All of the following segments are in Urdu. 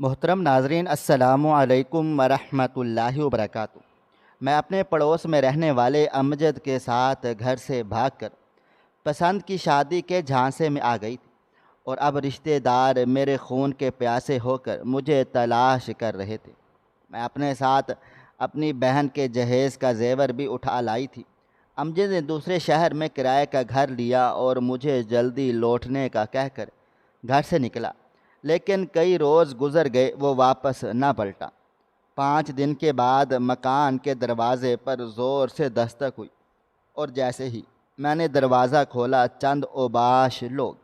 محترم ناظرین، السلام علیکم ورحمۃ اللہ وبرکاتہ۔ میں اپنے پڑوس میں رہنے والے امجد کے ساتھ گھر سے بھاگ کر پسند کی شادی کے جھانسے میں آ گئی تھی، اور اب رشتہ دار میرے خون کے پیاسے ہو کر مجھے تلاش کر رہے تھے۔ میں اپنے ساتھ اپنی بہن کے جہیز کا زیور بھی اٹھا لائی تھی۔ امجد نے دوسرے شہر میں کرائے کا گھر لیا اور مجھے جلدی لوٹنے کا کہہ کر گھر سے نکلا، لیکن کئی روز گزر گئے، وہ واپس نہ پلٹا۔ 5 دن کے بعد مکان کے دروازے پر زور سے دستک ہوئی، اور جیسے ہی میں نے دروازہ کھولا، چند اوباش لوگ۔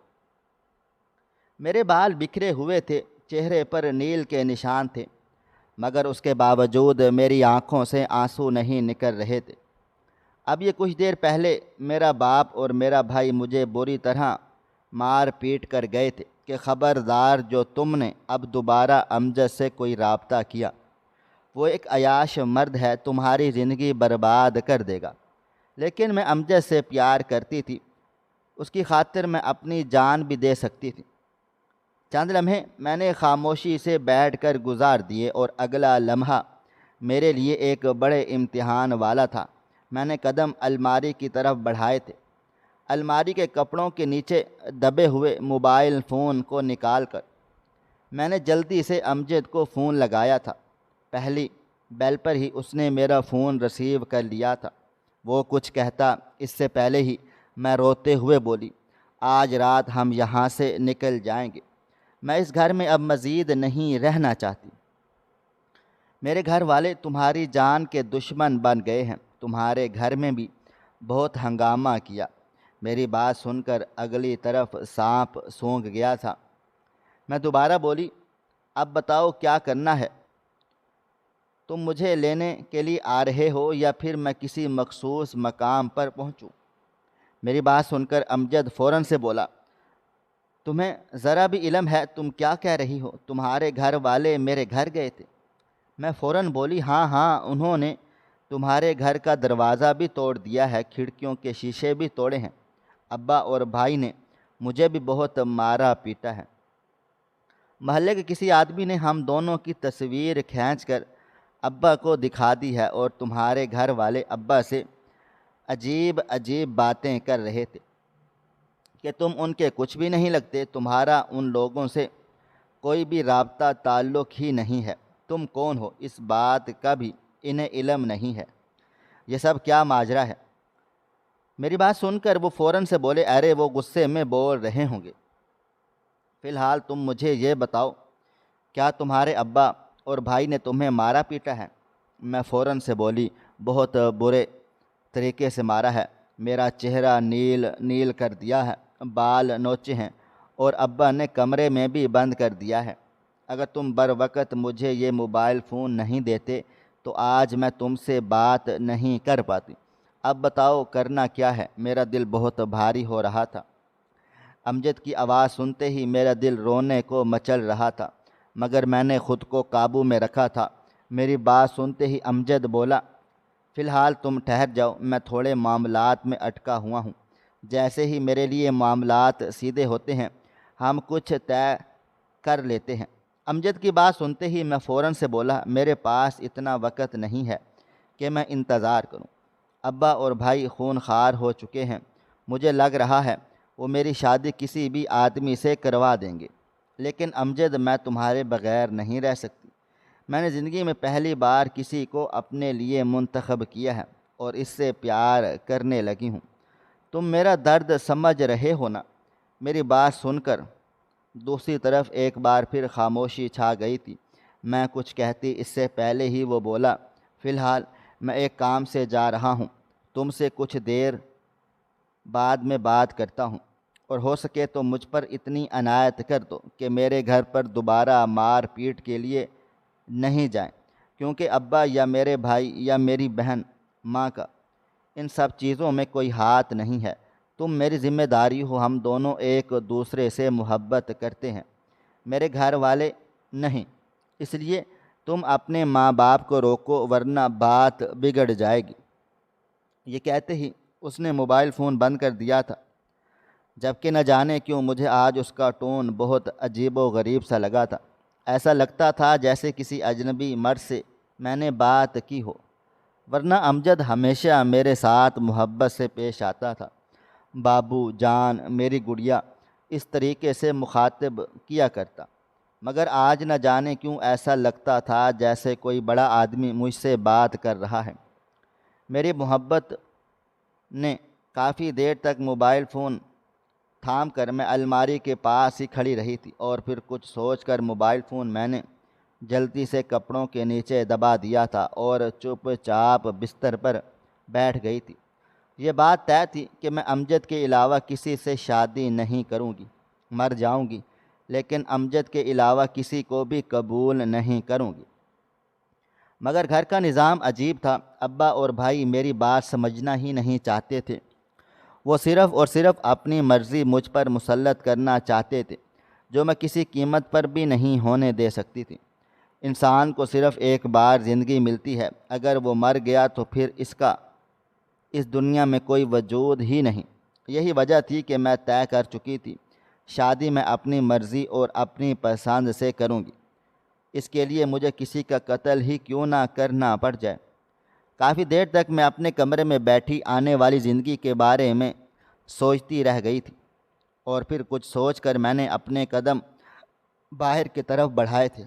میرے بال بکھرے ہوئے تھے، چہرے پر نیل کے نشان تھے، مگر اس کے باوجود میری آنکھوں سے آنسو نہیں نکل رہے تھے۔ اب یہ کچھ دیر پہلے میرا باپ اور میرا بھائی مجھے بری طرح مار پیٹ کر گئے تھے کہ خبردار، جو تم نے اب دوبارہ امجد سے کوئی رابطہ کیا، وہ ایک عیاش مرد ہے، تمہاری زندگی برباد کر دے گا۔ لیکن میں امجد سے پیار کرتی تھی، اس کی خاطر میں اپنی جان بھی دے سکتی تھی۔ چند لمحے میں نے خاموشی سے بیٹھ کر گزار دیے، اور اگلا لمحہ میرے لیے ایک بڑے امتحان والا تھا۔ میں نے قدم الماری کی طرف بڑھائے تھے۔ الماری کے کپڑوں کے نیچے دبے ہوئے موبائل فون کو نکال کر میں نے جلدی سے امجد کو فون لگایا تھا۔ پہلی بیل پر ہی اس نے میرا فون ریسیو کر لیا تھا۔ وہ کچھ کہتا اس سے پہلے ہی میں روتے ہوئے بولی، آج رات ہم یہاں سے نکل جائیں گے، میں اس گھر میں اب مزید نہیں رہنا چاہتی۔ میرے گھر والے تمہاری جان کے دشمن بن گئے ہیں، تمہارے گھر میں بھی بہت ہنگامہ کیا۔ میری بات سن کر اگلی طرف سانپ سونگھ گیا تھا۔ میں دوبارہ بولی، اب بتاؤ کیا کرنا ہے؟ تم مجھے لینے کے لیے آ رہے ہو یا پھر میں کسی مخصوص مقام پر پہنچوں؟ میری بات سن کر امجد فوراً سے بولا، تمہیں ذرا بھی علم ہے تم کیا کہہ رہی ہو؟ تمہارے گھر والے میرے گھر گئے تھے۔ میں فوراً بولی، ہاں ہاں، انہوں نے تمہارے گھر کا دروازہ بھی توڑ دیا ہے، کھڑکیوں کے شیشے بھی توڑے ہیں۔ ابا اور بھائی نے مجھے بھی بہت مارا پیٹا ہے۔ محلے کے کسی آدمی نے ہم دونوں کی تصویر کھینچ کر ابا کو دکھا دی ہے، اور تمہارے گھر والے ابا سے عجیب عجیب باتیں کر رہے تھے کہ تم ان کے کچھ بھی نہیں لگتے، تمہارا ان لوگوں سے کوئی بھی رابطہ تعلق ہی نہیں ہے، تم کون ہو اس بات کا بھی انہیں علم نہیں ہے۔ یہ سب کیا ماجرا ہے؟ میری بات سن کر وہ فوراً سے بولے، ارے وہ غصے میں بول رہے ہوں گے، فی الحال تم مجھے یہ بتاؤ، کیا تمہارے ابا اور بھائی نے تمہیں مارا پیٹا ہے؟ میں فوراً سے بولی، بہت برے طریقے سے مارا ہے، میرا چہرہ نیل نیل کر دیا ہے، بال نوچے ہیں، اور ابا نے کمرے میں بھی بند کر دیا ہے۔ اگر تم بر وقت مجھے یہ موبائل فون نہیں دیتے تو آج میں تم سے بات نہیں کر پاتی۔ اب بتاؤ کرنا کیا ہے؟ میرا دل بہت بھاری ہو رہا تھا۔ امجد کی آواز سنتے ہی میرا دل رونے کو مچل رہا تھا، مگر میں نے خود کو قابو میں رکھا تھا۔ میری بات سنتے ہی امجد بولا، فی الحال تم ٹھہر جاؤ، میں تھوڑے معاملات میں اٹکا ہوا ہوں، جیسے ہی میرے لیے معاملات سیدھے ہوتے ہیں ہم کچھ طے کر لیتے ہیں۔ امجد کی بات سنتے ہی میں فوراً سے بولا، میرے پاس اتنا وقت نہیں ہے کہ میں انتظار کروں۔ ابا اور بھائی خون خوار ہو چکے ہیں، مجھے لگ رہا ہے وہ میری شادی کسی بھی آدمی سے کروا دیں گے، لیکن امجد میں تمہارے بغیر نہیں رہ سکتی۔ میں نے زندگی میں پہلی بار کسی کو اپنے لیے منتخب کیا ہے اور اس سے پیار کرنے لگی ہوں۔ تم میرا درد سمجھ رہے ہو نا؟ میری بات سن کر دوسری طرف ایک بار پھر خاموشی چھا گئی تھی۔ میں کچھ کہتی اس سے پہلے ہی وہ بولا، فی الحال میں ایک کام سے جا رہا ہوں، تم سے کچھ دیر بعد میں بات کرتا ہوں، اور ہو سکے تو مجھ پر اتنی عنایت کر دو کہ میرے گھر پر دوبارہ مار پیٹ کے لیے نہیں جائیں، کیونکہ ابا یا میرے بھائی یا میری بہن ماں کا ان سب چیزوں میں کوئی ہاتھ نہیں ہے۔ تم میری ذمہ داری ہو، ہم دونوں ایک دوسرے سے محبت کرتے ہیں، میرے گھر والے نہیں، اس لیے تم اپنے ماں باپ کو روکو ورنہ بات بگڑ جائے گی۔ یہ کہتے ہی اس نے موبائل فون بند کر دیا تھا، جبکہ نہ جانے کیوں مجھے آج اس کا ٹون بہت عجیب و غریب سا لگا تھا۔ ایسا لگتا تھا جیسے کسی اجنبی مرد سے میں نے بات کی ہو، ورنہ امجد ہمیشہ میرے ساتھ محبت سے پیش آتا تھا۔ بابو جان، میری گڑیا، اس طریقے سے مخاطب کیا کرتا، مگر آج نہ جانے کیوں ایسا لگتا تھا جیسے کوئی بڑا آدمی مجھ سے بات کر رہا ہے۔ میری محبت نے کافی دیر تک موبائل فون تھام کر میں الماری کے پاس ہی کھڑی رہی تھی، اور پھر کچھ سوچ کر موبائل فون میں نے جلدی سے کپڑوں کے نیچے دبا دیا تھا اور چپ چاپ بستر پر بیٹھ گئی تھی۔ یہ بات طے تھی کہ میں امجد کے علاوہ کسی سے شادی نہیں کروں گی، مر جاؤں گی لیکن امجد کے علاوہ کسی کو بھی قبول نہیں کروں گی۔ مگر گھر کا نظام عجیب تھا، ابا اور بھائی میری بات سمجھنا ہی نہیں چاہتے تھے۔ وہ صرف اور صرف اپنی مرضی مجھ پر مسلط کرنا چاہتے تھے، جو میں کسی قیمت پر بھی نہیں ہونے دے سکتی تھی۔ انسان کو صرف ایک بار زندگی ملتی ہے، اگر وہ مر گیا تو پھر اس دنیا میں کوئی وجود ہی نہیں۔ یہی وجہ تھی کہ میں طے کر چکی تھی، شادی میں اپنی مرضی اور اپنی پسند سے کروں گی، اس کے لیے مجھے کسی کا قتل ہی کیوں نہ کرنا پڑ جائے۔ کافی دیر تک میں اپنے کمرے میں بیٹھی آنے والی زندگی کے بارے میں سوچتی رہ گئی تھی، اور پھر کچھ سوچ کر میں نے اپنے قدم باہر کی طرف بڑھائے تھے۔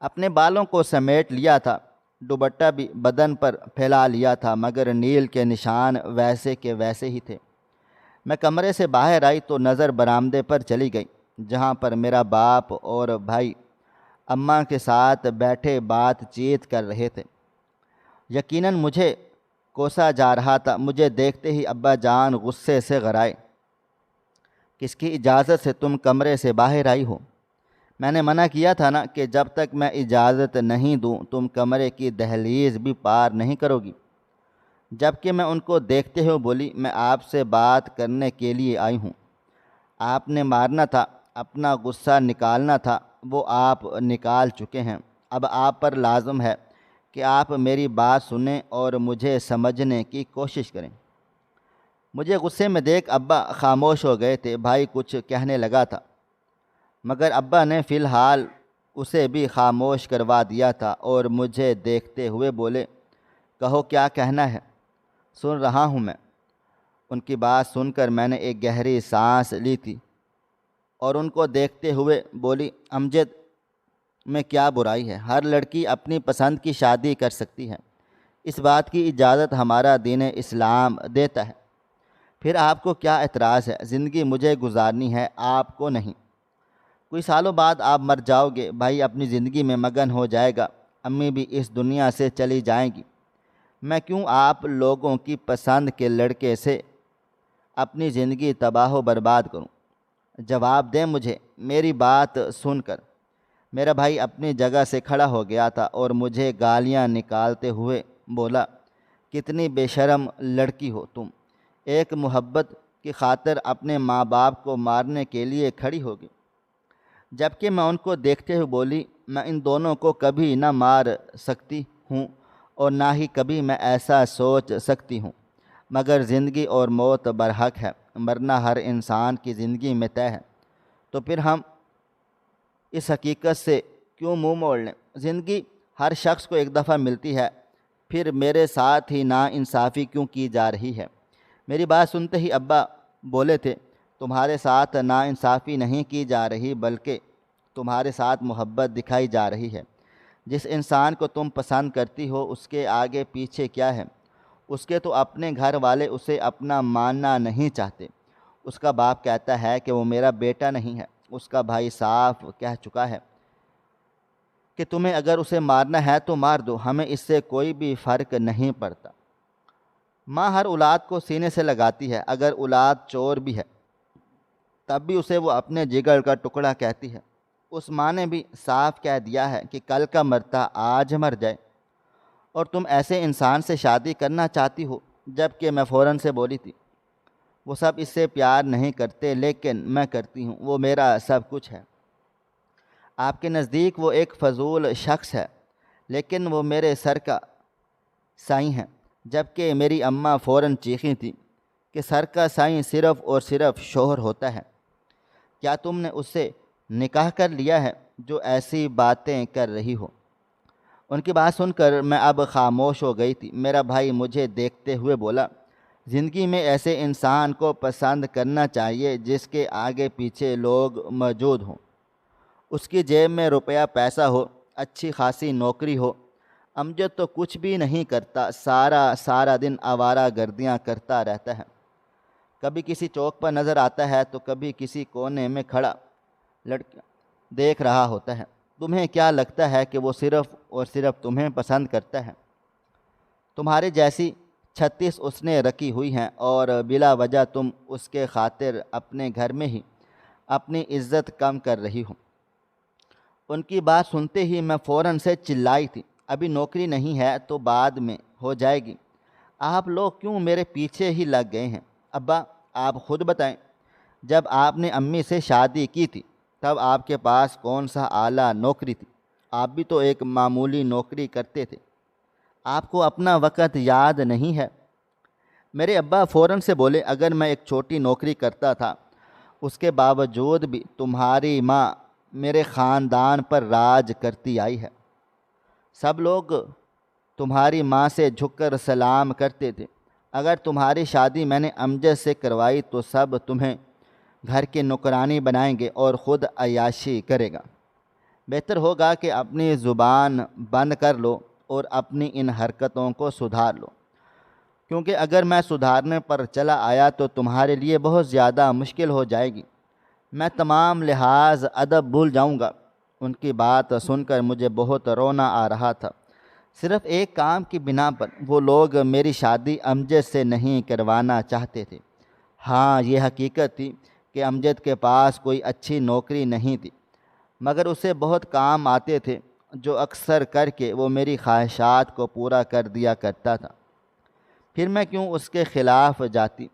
اپنے بالوں کو سمیٹ لیا تھا، دوپٹہ بھی بدن پر پھیلا لیا تھا، مگر نیل کے نشان ویسے کے ویسے ہی تھے۔ میں کمرے سے باہر آئی تو نظر برآمدے پر چلی گئی، جہاں پر میرا باپ اور بھائی اماں کے ساتھ بیٹھے بات چیت کر رہے تھے۔ یقیناً مجھے کوسا جا رہا تھا۔ مجھے دیکھتے ہی ابا جان غصے سے غرائے۔ کس کی اجازت سے تم کمرے سے باہر آئی ہو؟ میں نے منع کیا تھا نا کہ جب تک میں اجازت نہیں دوں تم کمرے کی دہلیز بھی پار نہیں کرو گی۔ جبکہ میں ان کو دیکھتے ہوئے بولی، میں آپ سے بات کرنے کے لیے آئی ہوں۔ آپ نے مارنا تھا، اپنا غصہ نکالنا تھا، وہ آپ نکال چکے ہیں۔ اب آپ پر لازم ہے کہ آپ میری بات سنیں اور مجھے سمجھنے کی کوشش کریں۔ مجھے غصے میں دیکھ ابا خاموش ہو گئے تھے۔ بھائی کچھ کہنے لگا تھا، مگر ابا نے فی الحال اسے بھی خاموش کروا دیا تھا اور مجھے دیکھتے ہوئے بولے، کہو کیا کہنا ہے، سن رہا ہوں میں۔ ان کی بات سن کر میں نے ایک گہری سانس لی تھی اور ان کو دیکھتے ہوئے بولی، امجد میں کیا برائی ہے؟ ہر لڑکی اپنی پسند کی شادی کر سکتی ہے، اس بات کی اجازت ہمارا دین اسلام دیتا ہے۔ پھر آپ کو کیا اعتراض ہے؟ زندگی مجھے گزارنی ہے، آپ کو نہیں۔ کوئی سالوں بعد آپ مر جاؤ گے، بھائی اپنی زندگی میں مگن ہو جائے گا، امی بھی اس دنیا سے چلی جائیں گی۔ میں کیوں آپ لوگوں کی پسند کے لڑکے سے اپنی زندگی تباہ و برباد کروں؟ جواب دیں مجھے۔ میری بات سن کر میرا بھائی اپنی جگہ سے کھڑا ہو گیا تھا اور مجھے گالیاں نکالتے ہوئے بولا، کتنی بے شرم لڑکی ہو تم، ایک محبت کی خاطر اپنے ماں باپ کو مارنے کے لیے کھڑی ہوگی۔ جبکہ میں ان کو دیکھتے ہوئے بولی، میں ان دونوں کو کبھی نہ مار سکتی ہوں اور نہ ہی کبھی میں ایسا سوچ سکتی ہوں، مگر زندگی اور موت برحق ہے، مرنا ہر انسان کی زندگی میں طے ہے، تو پھر ہم اس حقیقت سے کیوں منہ موڑ لیں؟ زندگی ہر شخص کو ایک دفعہ ملتی ہے، پھر میرے ساتھ ہی ناانصافی کیوں کی جا رہی ہے؟ میری بات سنتے ہی ابا بولے تھے، تمہارے ساتھ ناانصافی نہیں کی جا رہی بلکہ تمہارے ساتھ محبت دکھائی جا رہی ہے۔ جس انسان کو تم پسند کرتی ہو اس کے آگے پیچھے کیا ہے؟ اس کے تو اپنے گھر والے اسے اپنا ماننا نہیں چاہتے۔ اس کا باپ کہتا ہے کہ وہ میرا بیٹا نہیں ہے۔ اس کا بھائی صاف کہہ چکا ہے کہ تمہیں اگر اسے مارنا ہے تو مار دو، ہمیں اس سے کوئی بھی فرق نہیں پڑتا۔ ماں ہر اولاد کو سینے سے لگاتی ہے، اگر اولاد چور بھی ہے تب بھی اسے وہ اپنے جگر کا ٹکڑا کہتی ہے۔ اس ماں نے بھی صاف کہہ دیا ہے کہ کل کا مرتا آج مر جائے، اور تم ایسے انسان سے شادی کرنا چاہتی ہو؟ جبکہ میں فوراً سے بولی تھی، وہ سب اس سے پیار نہیں کرتے لیکن میں کرتی ہوں، وہ میرا سب کچھ ہے۔ آپ کے نزدیک وہ ایک فضول شخص ہے، لیکن وہ میرے سر کا سائیں ہے۔ جبکہ میری اماں فوراً چیخی تھی کہ سر کا سائیں صرف اور صرف شوہر ہوتا ہے۔ کیا تم نے اس سے نکاح کر لیا ہے؟ جو ایسی باتیں کر رہی ہو۔ ان کی بات سن کر میں اب خاموش ہو گئی تھی۔ میرا بھائی مجھے دیکھتے ہوئے بولا، زندگی میں ایسے انسان کو پسند کرنا چاہیے جس کے آگے پیچھے لوگ موجود ہوں، اس کی جیب میں روپیہ پیسہ ہو، اچھی خاصی نوکری ہو۔ امجد تو کچھ بھی نہیں کرتا، سارا دن آوارہ گردیاں کرتا رہتا ہے۔ کبھی کسی چوک پر نظر آتا ہے تو کبھی کسی کونے میں کھڑا لڑکیاں دیکھ رہا ہوتا ہے۔ تمہیں کیا لگتا ہے کہ وہ صرف اور صرف تمہیں پسند کرتا ہے؟ تمہاری جیسی 36 اس نے رکھی ہوئی ہیں اور بلا وجہ تم اس کے خاطر اپنے گھر میں ہی اپنی عزت کم کر رہی ہو۔ ان کی بات سنتے ہی میں فوراً سے چلائی تھی، ابھی نوکری نہیں ہے تو بعد میں ہو جائے گی، آپ لوگ کیوں میرے پیچھے ہی لگ گئے ہیں؟ ابا آپ خود بتائیں، جب آپ نے امی سے شادی کی تھی تب آپ کے پاس کون سا اعلیٰ نوکری تھی؟ آپ بھی تو ایک معمولی نوکری کرتے تھے، آپ کو اپنا وقت یاد نہیں ہے؟ میرے ابا فوراً سے بولے، اگر میں ایک چھوٹی نوکری کرتا تھا اس کے باوجود بھی تمہاری ماں میرے خاندان پر راج کرتی آئی ہے، سب لوگ تمہاری ماں سے جھک کر سلام کرتے تھے، اگر تمہاری شادی میں نے امجد سے کروائی تو سب تمہیں گھر کی نوکرانی بنائیں گے اور خود عیاشی کرے گا۔ بہتر ہوگا کہ اپنی زبان بند کر لو اور اپنی ان حرکتوں کو سدھار لو، کیونکہ اگر میں سدھارنے پر چلا آیا تو تمہارے لیے بہت زیادہ مشکل ہو جائے گی، میں تمام لحاظ ادب بھول جاؤں گا۔ ان کی بات سن کر مجھے بہت رونا آ رہا تھا۔ صرف ایک کام کی بنا پر وہ لوگ میری شادی امجد سے نہیں کروانا چاہتے تھے۔ ہاں، یہ حقیقت تھی کہ امجد کے پاس کوئی اچھی نوکری نہیں تھی، مگر اسے بہت کام آتے تھے جو اکثر کر کے وہ میری خواہشات کو پورا کر دیا کرتا تھا۔ پھر میں کیوں اس کے خلاف جاتی؟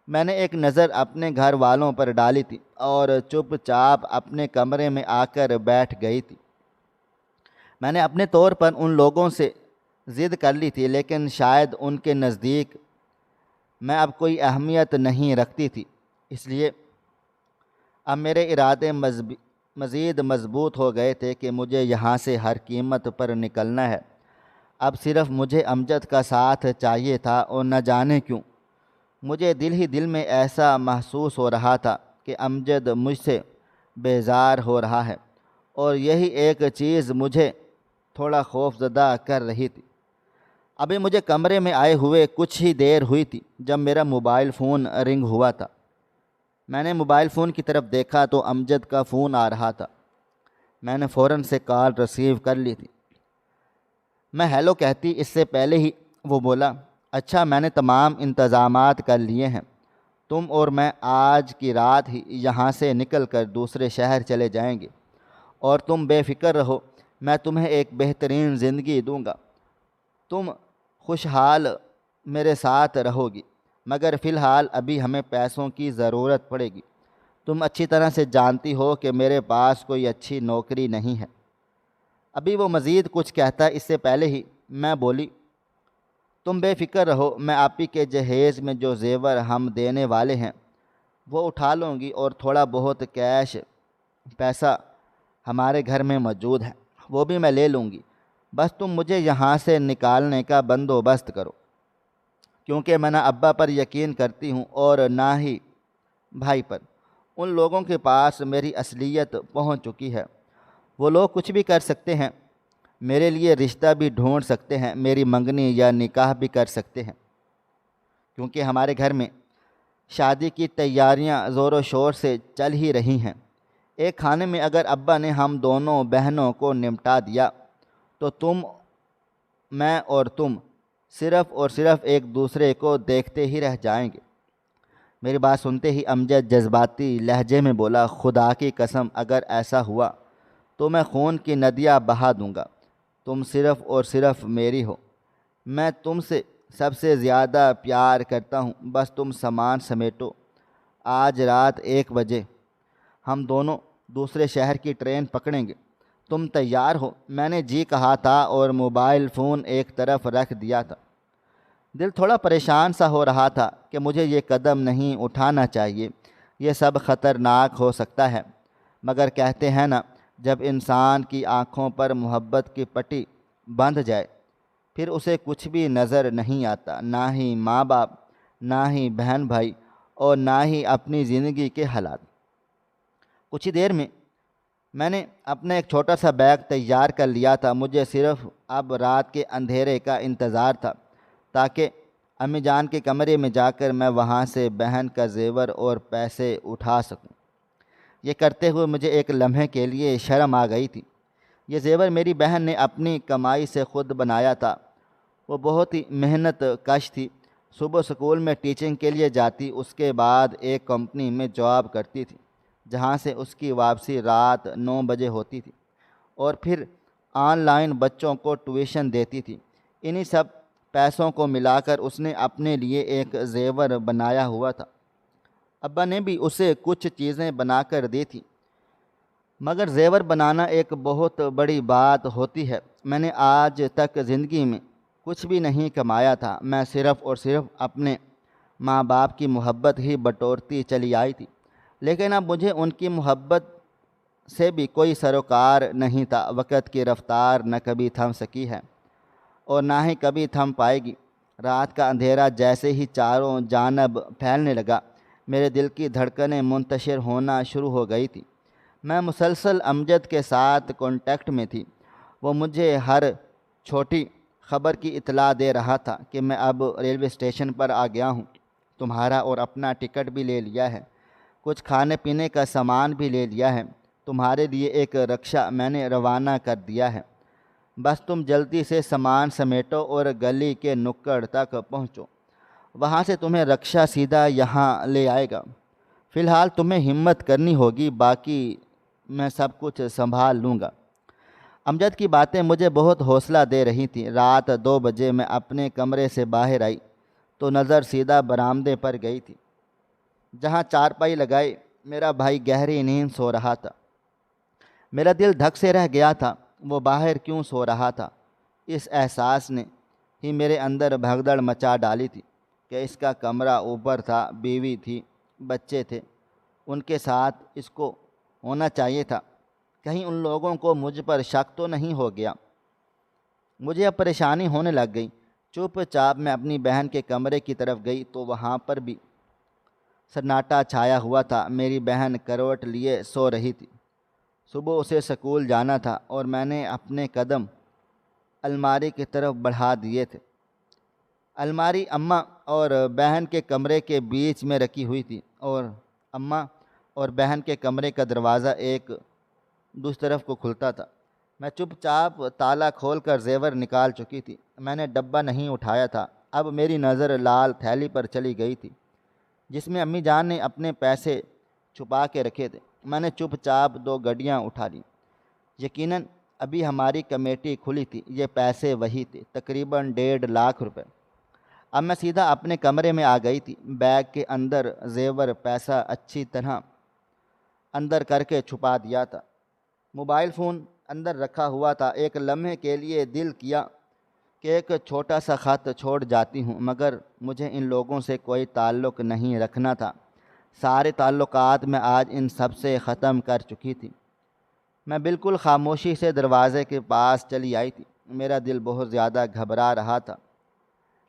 میں نے ایک نظر اپنے گھر والوں پر ڈالی تھی اور چپ چاپ اپنے کمرے میں آ کر بیٹھ گئی تھی۔ میں نے اپنے طور پر ان لوگوں سے ضد کر لی تھی، لیکن شاید ان کے نزدیک میں اب کوئی اہمیت نہیں رکھتی تھی، اس لیے اب میرے ارادے مزید مضبوط ہو گئے تھے کہ مجھے یہاں سے ہر قیمت پر نکلنا ہے۔ اب صرف مجھے امجد کا ساتھ چاہیے تھا، اور نہ جانے کیوں مجھے دل ہی دل میں ایسا محسوس ہو رہا تھا کہ امجد مجھ سے بیزار ہو رہا ہے، اور یہی ایک چیز مجھے تھوڑا خوف زدہ کر رہی تھی۔ ابھی مجھے کمرے میں آئے ہوئے کچھ ہی دیر ہوئی تھی جب میرا موبائل فون رنگ ہوا تھا۔ میں نے موبائل فون کی طرف دیکھا تو امجد کا فون آ رہا تھا۔ میں نے فوراً سے کال ریسیو کر لی تھی۔ میں ہیلو کہتی اس سے پہلے ہی وہ بولا، اچھا میں نے تمام انتظامات کر لیے ہیں، تم اور میں آج کی رات ہی یہاں سے نکل کر دوسرے شہر چلے جائیں گے، اور تم بے فکر رہو، میں تمہیں ایک بہترین زندگی دوں گا، تم خوشحال میرے ساتھ رہو گی، مگر فی الحال ابھی ہمیں پیسوں کی ضرورت پڑے گی، تم اچھی طرح سے جانتی ہو کہ میرے پاس کوئی اچھی نوکری نہیں ہے۔ ابھی وہ مزید کچھ کہتا اس سے پہلے ہی میں بولی، تم بے فکر رہو، میں آپ ہی کے جہیز میں جو زیور ہم دینے والے ہیں وہ اٹھا لوں گی، اور تھوڑا بہت کیش پیسہ ہمارے گھر میں موجود ہے وہ بھی میں لے لوں گی، بس تم مجھے یہاں سے نکالنے کا بندوبست کرو، کیونکہ میں نہ ابا پر یقین کرتی ہوں اور نہ ہی بھائی پر۔ ان لوگوں کے پاس میری اصلیت پہنچ چکی ہے، وہ لوگ کچھ بھی کر سکتے ہیں، میرے لیے رشتہ بھی ڈھونڈ سکتے ہیں، میری منگنی یا نکاح بھی کر سکتے ہیں، کیونکہ ہمارے گھر میں شادی کی تیاریاں زور و شور سے چل ہی رہی ہیں۔ ایک کھانے میں اگر ابا نے ہم دونوں بہنوں کو نمٹا دیا تو میں اور تم صرف اور صرف ایک دوسرے کو دیکھتے ہی رہ جائیں گے۔ میری بات سنتے ہی امجد جذباتی لہجے میں بولا، خدا کی قسم اگر ایسا ہوا تو میں خون کی ندیاں بہا دوں گا، تم صرف اور صرف میری ہو، میں تم سے سب سے زیادہ پیار کرتا ہوں، بس تم سامان سمیٹو، آج رات 1 بجے ہم دونوں دوسرے شہر کی ٹرین پکڑیں گے، تم تیار ہو؟ میں نے جی کہا تھا اور موبائل فون ایک طرف رکھ دیا تھا۔ دل تھوڑا پریشان سا ہو رہا تھا کہ مجھے یہ قدم نہیں اٹھانا چاہیے، یہ سب خطرناک ہو سکتا ہے، مگر کہتے ہیں نا، جب انسان کی آنکھوں پر محبت کی پٹی بندھ جائے پھر اسے کچھ بھی نظر نہیں آتا، نہ ہی ماں باپ، نہ ہی بہن بھائی، اور نہ ہی اپنی زندگی کے حالات۔ کچھ ہی دیر میں نے اپنا ایک چھوٹا سا بیگ تیار کر لیا تھا۔ مجھے صرف اب رات کے اندھیرے کا انتظار تھا تاکہ امی جان کے کمرے میں جا کر میں وہاں سے بہن کا زیور اور پیسے اٹھا سکوں۔ یہ کرتے ہوئے مجھے ایک لمحے کے لیے شرم آ گئی تھی۔ یہ زیور میری بہن نے اپنی کمائی سے خود بنایا تھا۔ وہ بہت ہی محنت کش تھی۔ صبح سکول میں ٹیچنگ کے لیے جاتی، اس کے بعد ایک کمپنی میں جاب کرتی تھی جہاں سے اس کی واپسی رات 9 بجے ہوتی تھی، اور پھر آن لائن بچوں کو ٹیوشن دیتی تھی۔ انہی سب پیسوں کو ملا کر اس نے اپنے لیے ایک زیور بنایا ہوا تھا۔ ابا نے بھی اسے کچھ چیزیں بنا کر دی تھیں، مگر زیور بنانا ایک بہت بڑی بات ہوتی ہے۔ میں نے آج تک زندگی میں کچھ بھی نہیں کمایا تھا۔ میں صرف اور صرف اپنے ماں باپ کی محبت ہی بٹورتی چلی آئی تھی، لیکن اب مجھے ان کی محبت سے بھی کوئی سروکار نہیں تھا۔ وقت کی رفتار نہ کبھی تھم سکی ہے اور نہ ہی کبھی تھم پائے گی۔ رات کا اندھیرا جیسے ہی چاروں جانب پھیلنے لگا، میرے دل کی دھڑکنیں منتشر ہونا شروع ہو گئی تھی۔ میں مسلسل امجد کے ساتھ کانٹیکٹ میں تھی۔ وہ مجھے ہر چھوٹی خبر کی اطلاع دے رہا تھا کہ میں اب ریلوے اسٹیشن پر آ گیا ہوں، تمہارا اور اپنا ٹکٹ بھی لے لیا ہے، کچھ کھانے پینے کا سامان بھی لے لیا ہے، تمہارے لیے ایک رکشہ میں نے روانہ کر دیا ہے، بس تم جلدی سے سامان سمیٹو اور گلی کے نکڑ تک پہنچو، وہاں سے تمہیں رکشہ سیدھا یہاں لے آئے گا۔ فی الحال تمہیں ہمت کرنی ہوگی، باقی میں سب کچھ سنبھال لوں گا۔ امجد کی باتیں مجھے بہت حوصلہ دے رہی تھیں۔ رات 2 بجے میں اپنے کمرے سے باہر آئی تو نظر سیدھا برآمدے پر گئی تھی، جہاں چارپائی لگائی میرا بھائی گہری نیند سو رہا تھا۔ میرا دل دھک سے رہ گیا تھا، وہ باہر کیوں سو رہا تھا؟ اس احساس نے ہی میرے اندر بھگدڑ مچا ڈالی تھی کہ اس کا کمرہ اوپر تھا، بیوی تھی، بچے تھے، ان کے ساتھ اس کو ہونا چاہیے تھا۔ کہیں ان لوگوں کو مجھ پر شک تو نہیں ہو گیا؟ مجھے اب پریشانی ہونے لگ گئی۔ چپ چاپ میں اپنی بہن کے کمرے کی طرف گئی تو وہاں پر بھی سناٹا چھایا ہوا تھا۔ میری بہن کروٹ لیے سو رہی تھی۔ صبح اسے سکول جانا تھا اور میں نے اپنے قدم الماری کی طرف بڑھا دیے تھے۔ الماری اماں اور بہن کے کمرے کے بیچ میں رکھی ہوئی تھی، اور اماں اور بہن کے کمرے کا دروازہ ایک دوسری طرف کو کھلتا تھا۔ میں چپ چاپ تالا کھول کر زیور نکال چکی تھی۔ میں نے ڈبہ نہیں اٹھایا تھا۔ اب میری نظر لال تھیلی پر چلی گئی تھی جس میں امی جان نے اپنے پیسے چھپا کے رکھے تھے۔ میں نے چپ چاپ 2 گڈیاں اٹھا لیں۔ یقیناً ابھی ہماری کمیٹی کھلی تھی۔ یہ پیسے وہی تھے، تقریباً 1.5 لاکھ روپے۔ اب میں سیدھا اپنے کمرے میں آ گئی تھی۔ بیگ کے اندر زیور پیسہ اچھی طرح اندر کر کے چھپا دیا تھا۔ موبائل فون اندر رکھا ہوا تھا۔ ایک لمحے کے لیے دل کیا کہ ایک چھوٹا سا خط چھوڑ جاتی ہوں، مگر مجھے ان لوگوں سے کوئی تعلق نہیں رکھنا تھا۔ سارے تعلقات میں آج ان سب سے ختم کر چکی تھی۔ میں بالکل خاموشی سے دروازے کے پاس چلی آئی تھی۔ میرا دل بہت زیادہ گھبرا رہا تھا۔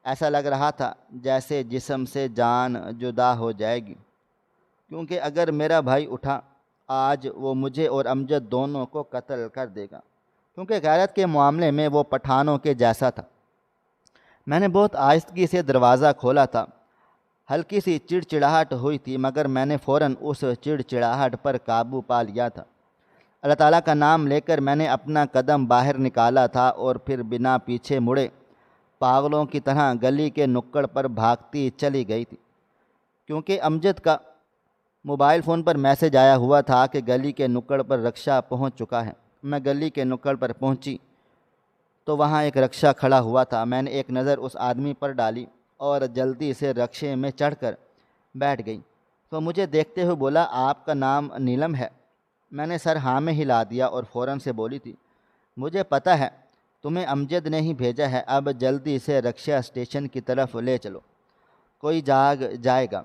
ایسا لگ رہا تھا جیسے جسم سے جان جدا ہو جائے گی، کیونکہ اگر میرا بھائی اٹھا آج وہ مجھے اور امجد دونوں کو قتل کر دے گا، کیونکہ غیرت کے معاملے میں وہ پٹھانوں کے جیسا تھا۔ میں نے بہت آہستگی سے دروازہ کھولا تھا۔ ہلکی سی چڑچڑاہٹ ہوئی تھی، مگر میں نے فوراً اس چڑچڑاہٹ پر قابو پا لیا تھا۔ اللہ تعالیٰ کا نام لے کر میں نے اپنا قدم باہر نکالا تھا اور پھر بنا پیچھے مڑے پاگلوں کی طرح گلی کے نکڑ پر بھاگتی چلی گئی تھی، کیونکہ امجد کا موبائل فون پر میسج آیا ہوا تھا کہ گلی کے نکڑ پر رکشہ پہنچ چکا ہے۔ میں گلی کے نکڑ پر پہنچی تو وہاں ایک رکشہ کھڑا ہوا تھا۔ میں نے ایک نظر اس آدمی پر ڈالی اور جلدی سے رکشے میں چڑھ کر بیٹھ گئی۔ تو مجھے دیکھتے ہوئے بولا، آپ کا نام نیلم ہے؟ میں نے سر ہاں میں ہلا دیا اور فوراً سے بولی تھی، مجھے پتہ ہے تمہیں امجد نے ہی بھیجا ہے، اب جلدی سے رکشہ اسٹیشن کی طرف لے چلو، کوئی جاگ جائے گا۔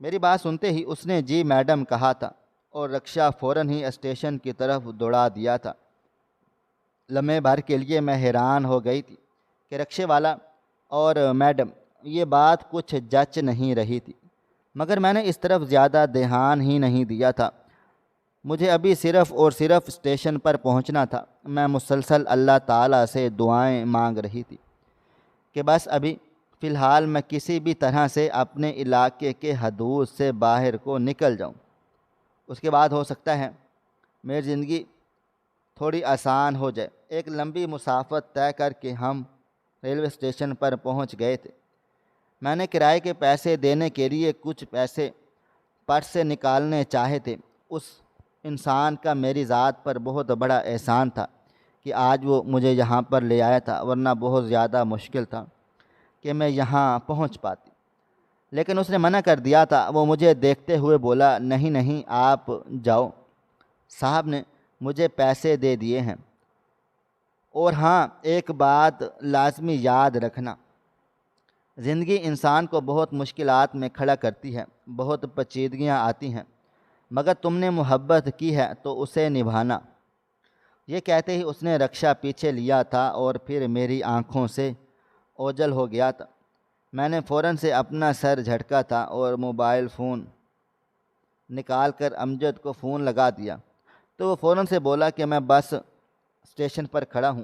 میری بات سنتے ہی اس نے جی میڈم کہا تھا اور رکشہ فوراً ہی اسٹیشن کی طرف دوڑا دیا تھا۔ لمحے بھر کے لیے میں حیران ہو گئی تھی کہ رکشے والا اور میڈم یہ بات کچھ جچ نہیں رہی تھی، مگر میں نے اس طرف زیادہ دھیان ہی نہیں دیا تھا۔ مجھے ابھی صرف اور صرف اسٹیشن پر پہنچنا تھا۔ میں مسلسل اللہ تعالیٰ سے دعائیں مانگ رہی تھی کہ بس ابھی فی الحال میں کسی بھی طرح سے اپنے علاقے کے حدود سے باہر کو نکل جاؤں، اس کے بعد ہو سکتا ہے میری زندگی تھوڑی آسان ہو جائے۔ ایک لمبی مسافت طے کر کے ہم ریلوے اسٹیشن پر پہنچ گئے تھے۔ میں نے کرائے کے پیسے دینے کے لیے کچھ پیسے پرس سے نکالنے چاہے تھے۔ اس انسان کا میری ذات پر بہت بڑا احسان تھا کہ آج وہ مجھے یہاں پر لے آیا تھا، ورنہ بہت زیادہ مشکل تھا کہ میں یہاں پہنچ پاتی، لیکن اس نے منع کر دیا تھا۔ وہ مجھے دیکھتے ہوئے بولا، نہیں نہیں آپ جاؤ، صاحب نے مجھے پیسے دے دیے ہیں۔ اور ہاں، ایک بات لازمی یاد رکھنا، زندگی انسان کو بہت مشکلات میں کھڑا کرتی ہے، بہت پیچیدگیاں آتی ہیں، مگر تم نے محبت کی ہے تو اسے نبھانا۔ یہ کہتے ہی اس نے رکشہ پیچھے لیا تھا اور پھر میری آنکھوں سے اوجھل ہو گیا تھا۔ میں نے فوراً سے اپنا سر جھٹکا تھا اور موبائل فون نکال کر امجد کو فون لگا دیا، تو وہ فوراً سے بولا کہ میں بس اسٹیشن پر کھڑا ہوں،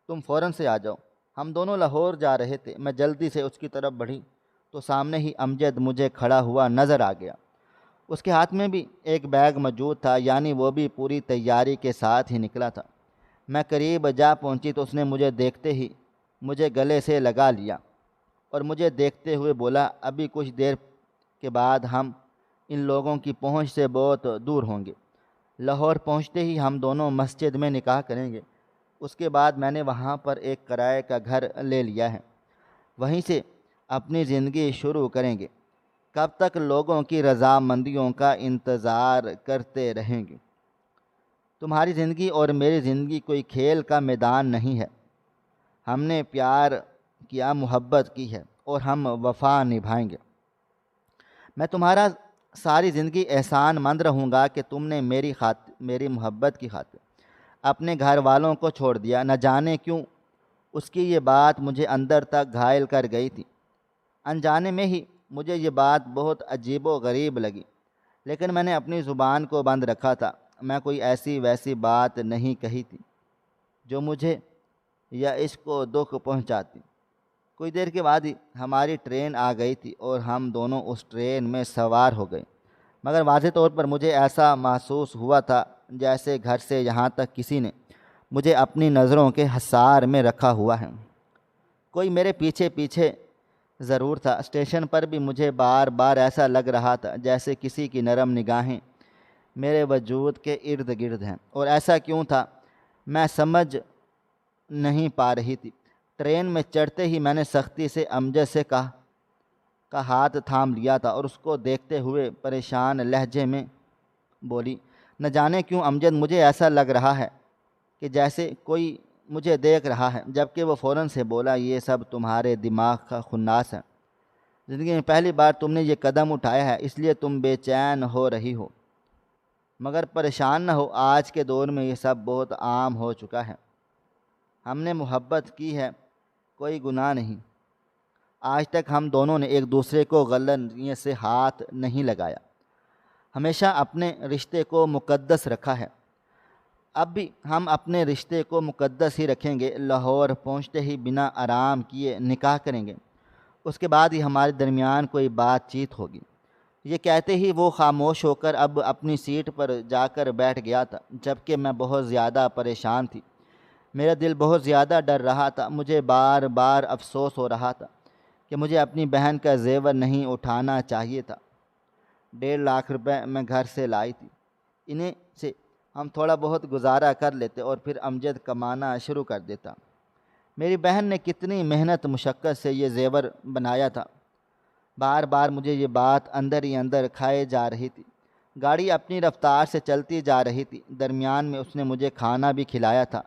تم فوراً سے آ جاؤ۔ ہم دونوں لاہور جا رہے تھے۔ میں جلدی سے اس کی طرف بڑھی تو سامنے ہی امجد مجھے کھڑا ہوا نظر آ گیا۔ اس کے ہاتھ میں بھی ایک بیگ موجود تھا، یعنی وہ بھی پوری تیاری کے ساتھ ہی نکلا تھا۔ میں قریب جا پہنچی تو اس نے مجھے دیکھتے ہی مجھے گلے سے لگا لیا اور مجھے دیکھتے ہوئے بولا، ابھی کچھ دیر کے بعد ہم ان لوگوں کی پہنچ سے بہت دور ہوں گے۔ لاہور پہنچتے ہی ہم دونوں مسجد میں نکاح کریں گے۔ اس کے بعد میں نے وہاں پر ایک کرائے کا گھر لے لیا ہے، وہیں سے اپنی زندگی شروع کریں گے۔ کب تک لوگوں کی رضامندیوں کا انتظار کرتے رہیں گے؟ تمہاری زندگی اور میری زندگی کوئی کھیل کا میدان نہیں ہے۔ ہم نے پیار کیا، محبت کی ہے اور ہم وفا نبھائیں گے۔ میں تمہارا ساری زندگی احسان مند رہوں گا کہ تم نے میری محبت کی خاطر اپنے گھر والوں کو چھوڑ دیا۔ نہ جانے کیوں اس کی یہ بات مجھے اندر تک گھائل کر گئی تھی۔ انجانے میں ہی مجھے یہ بات بہت عجیب و غریب لگی، لیکن میں نے اپنی زبان کو بند رکھا تھا۔ میں کوئی ایسی ویسی بات نہیں کہی تھی جو مجھے یا اس کو دکھ پہنچاتی۔ کچھ دیر کے بعد ہی ہماری ٹرین آ گئی تھی اور ہم دونوں اس ٹرین میں سوار ہو گئے، مگر واضح طور پر مجھے ایسا محسوس ہوا تھا جیسے گھر سے یہاں تک کسی نے مجھے اپنی نظروں کے حصار میں رکھا ہوا ہے۔ کوئی میرے پیچھے پیچھے ضرور تھا۔ اسٹیشن پر بھی مجھے بار بار ایسا لگ رہا تھا جیسے کسی کی نرم نگاہیں میرے وجود کے ارد گرد ہیں، اور ایسا کیوں تھا میں سمجھ نہیں پا رہی تھی۔ ٹرین میں چڑھتے ہی میں نے سختی سے امجد سے کا ہاتھ تھام لیا تھا اور اس کو دیکھتے ہوئے پریشان لہجے میں بولی، نہ جانے کیوں امجد مجھے ایسا لگ رہا ہے کہ جیسے کوئی مجھے دیکھ رہا ہے، جبکہ وہ فوراً سے بولا، یہ سب تمہارے دماغ کا خناس ہے۔ زندگی میں پہلی بار تم نے یہ قدم اٹھایا ہے، اس لیے تم بے چین ہو رہی ہو، مگر پریشان نہ ہو، آج کے دور میں یہ سب بہت عام ہو چکا ہے۔ ہم نے محبت کی ہے، کوئی گناہ نہیں۔ آج تک ہم دونوں نے ایک دوسرے کو غلط نیت سے ہاتھ نہیں لگایا، ہمیشہ اپنے رشتے کو مقدس رکھا ہے۔ اب بھی ہم اپنے رشتے کو مقدس ہی رکھیں گے۔ لاہور پہنچتے ہی بنا آرام کیے نکاح کریں گے، اس کے بعد ہی ہمارے درمیان کوئی بات چیت ہوگی۔ یہ کہتے ہی وہ خاموش ہو کر اب اپنی سیٹ پر جا کر بیٹھ گیا تھا، جبکہ میں بہت زیادہ پریشان تھی۔ میرا دل بہت زیادہ ڈر رہا تھا۔ مجھے بار بار افسوس ہو رہا تھا کہ مجھے اپنی بہن کا زیور نہیں اٹھانا چاہیے تھا۔ 1.5 لاکھ روپے میں گھر سے لائی تھی، انہیں سے ہم تھوڑا بہت گزارا کر لیتے اور پھر امجد کمانا شروع کر دیتا۔ میری بہن نے کتنی محنت مشقت سے یہ زیور بنایا تھا۔ بار بار مجھے یہ بات اندر ہی اندر کھائے جا رہی تھی۔ گاڑی اپنی رفتار سے چلتی جا رہی تھی۔ درمیان میں اس نے مجھے کھانا بھی کھلایا تھا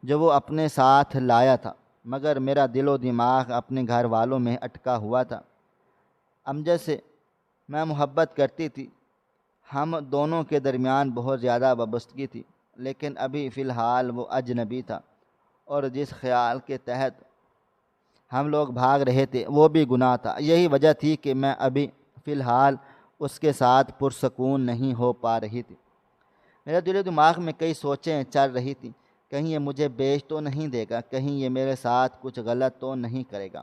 جو وہ اپنے ساتھ لایا تھا، مگر میرا دل و دماغ اپنے گھر والوں میں اٹکا ہوا تھا۔ امجد سے میں محبت کرتی تھی، ہم دونوں کے درمیان بہت زیادہ وابستگی تھی، لیکن ابھی فی الحال وہ اجنبی تھا، اور جس خیال کے تحت ہم لوگ بھاگ رہے تھے وہ بھی گناہ تھا۔ یہی وجہ تھی کہ میں ابھی فی الحال اس کے ساتھ پرسکون نہیں ہو پا رہی تھی۔ میرے دل و دماغ میں کئی سوچیں چل رہی تھیں، کہیں یہ مجھے بیچ تو نہیں دے گا، کہیں یہ میرے ساتھ کچھ غلط تو نہیں کرے گا۔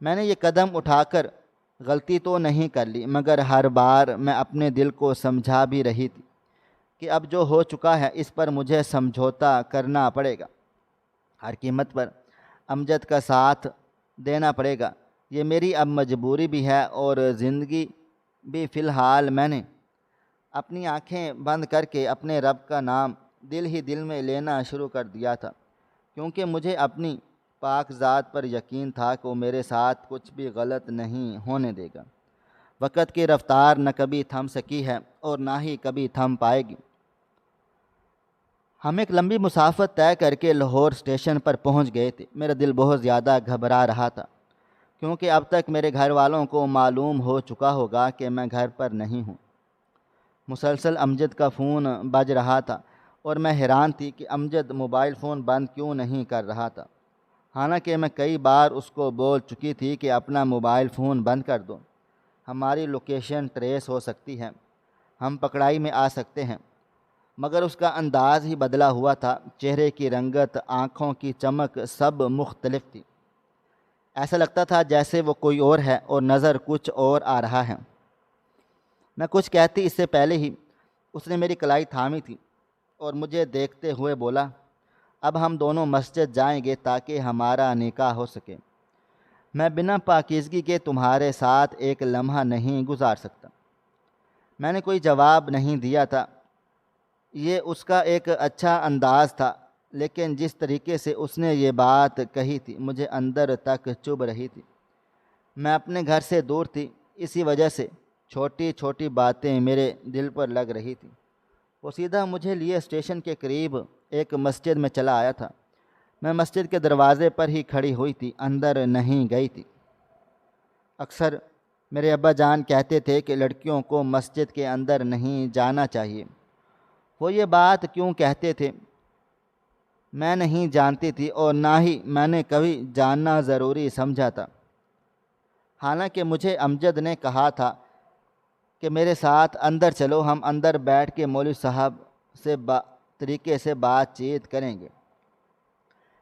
میں نے یہ قدم اٹھا کر غلطی تو نہیں کر لی، مگر ہر بار میں اپنے دل کو سمجھا بھی رہی تھی کہ اب جو ہو چکا ہے اس پر مجھے سمجھوتا کرنا پڑے گا، ہر قیمت پر امجد کا ساتھ دینا پڑے گا۔ یہ میری اب مجبوری بھی ہے، اور زندگی بھی فی الحال میں نے اپنی آنکھیں بند کر کے اپنے رب کا نام دل ہی دل میں لینا شروع کر دیا تھا، کیونکہ مجھے اپنی پاک ذات پر یقین تھا کہ وہ میرے ساتھ کچھ بھی غلط نہیں ہونے دے گا۔ وقت کی رفتار نہ کبھی تھم سکی ہے اور نہ ہی کبھی تھم پائے گی۔ ہم ایک لمبی مسافت طے کر کے لاہور اسٹیشن پر پہنچ گئے تھے۔ میرا دل بہت زیادہ گھبرا رہا تھا، کیونکہ اب تک میرے گھر والوں کو معلوم ہو چکا ہوگا کہ میں گھر پر نہیں ہوں۔ مسلسل امجد کا فون بج رہا تھا، اور میں حیران تھی کہ امجد موبائل فون بند کیوں نہیں کر رہا تھا، حالانکہ میں کئی بار اس کو بول چکی تھی کہ اپنا موبائل فون بند کر دو، ہماری لوکیشن ٹریس ہو سکتی ہے، ہم پکڑائی میں آ سکتے ہیں۔ مگر اس کا انداز ہی بدلا ہوا تھا، چہرے کی رنگت، آنکھوں کی چمک سب مختلف تھی۔ ایسا لگتا تھا جیسے وہ کوئی اور ہے اور نظر کچھ اور آ رہا ہے۔ میں کچھ کہتی اس سے پہلے ہی اس نے میری کلائی تھامی تھی اور مجھے دیکھتے ہوئے بولا، اب ہم دونوں مسجد جائیں گے تاکہ ہمارا نکاح ہو سکے۔ میں بنا پاکیزگی کے تمہارے ساتھ ایک لمحہ نہیں گزار سکتا۔ میں نے کوئی جواب نہیں دیا تھا۔ یہ اس کا ایک اچھا انداز تھا، لیکن جس طریقے سے اس نے یہ بات کہی تھی مجھے اندر تک چبھ رہی تھی۔ میں اپنے گھر سے دور تھی، اسی وجہ سے چھوٹی چھوٹی باتیں میرے دل پر لگ رہی تھیں۔ وہ سیدھا مجھے لیے اسٹیشن کے قریب ایک مسجد میں چلا آیا تھا۔ میں مسجد کے دروازے پر ہی کھڑی ہوئی تھی، اندر نہیں گئی تھی۔ اکثر میرے ابا جان کہتے تھے کہ لڑکیوں کو مسجد کے اندر نہیں جانا چاہیے۔ وہ یہ بات کیوں کہتے تھے میں نہیں جانتی تھی، اور نہ ہی میں نے کبھی جاننا ضروری سمجھا تھا۔ حالانکہ مجھے امجد نے کہا تھا کہ میرے ساتھ اندر چلو، ہم اندر بیٹھ کے مولوی صاحب سے طریقے سے بات چیت کریں گے،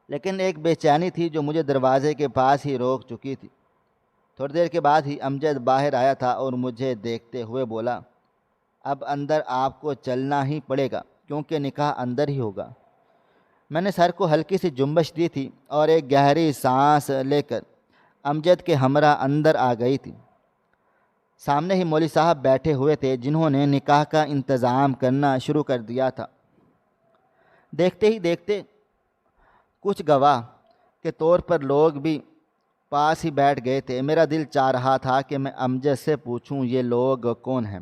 لیکن ایک بے چینی تھی جو مجھے دروازے کے پاس ہی روک چکی تھی۔ تھوڑی دیر کے بعد ہی امجد باہر آیا تھا اور مجھے دیکھتے ہوئے بولا، اب اندر آپ کو چلنا ہی پڑے گا، کیونکہ نکاح اندر ہی ہوگا۔ میں نے سر کو ہلکی سی جنبش دی تھی اور ایک گہری سانس لے کر امجد کے ہمراہ اندر آ گئی تھی۔ سامنے ہی مولوی صاحب بیٹھے ہوئے تھے، جنہوں نے نکاح کا انتظام کرنا شروع کر دیا تھا۔ دیکھتے ہی دیکھتے کچھ گواہ کے طور پر لوگ بھی پاس ہی بیٹھ گئے تھے۔ میرا دل چاہ رہا تھا کہ میں امجد سے پوچھوں یہ لوگ کون ہیں،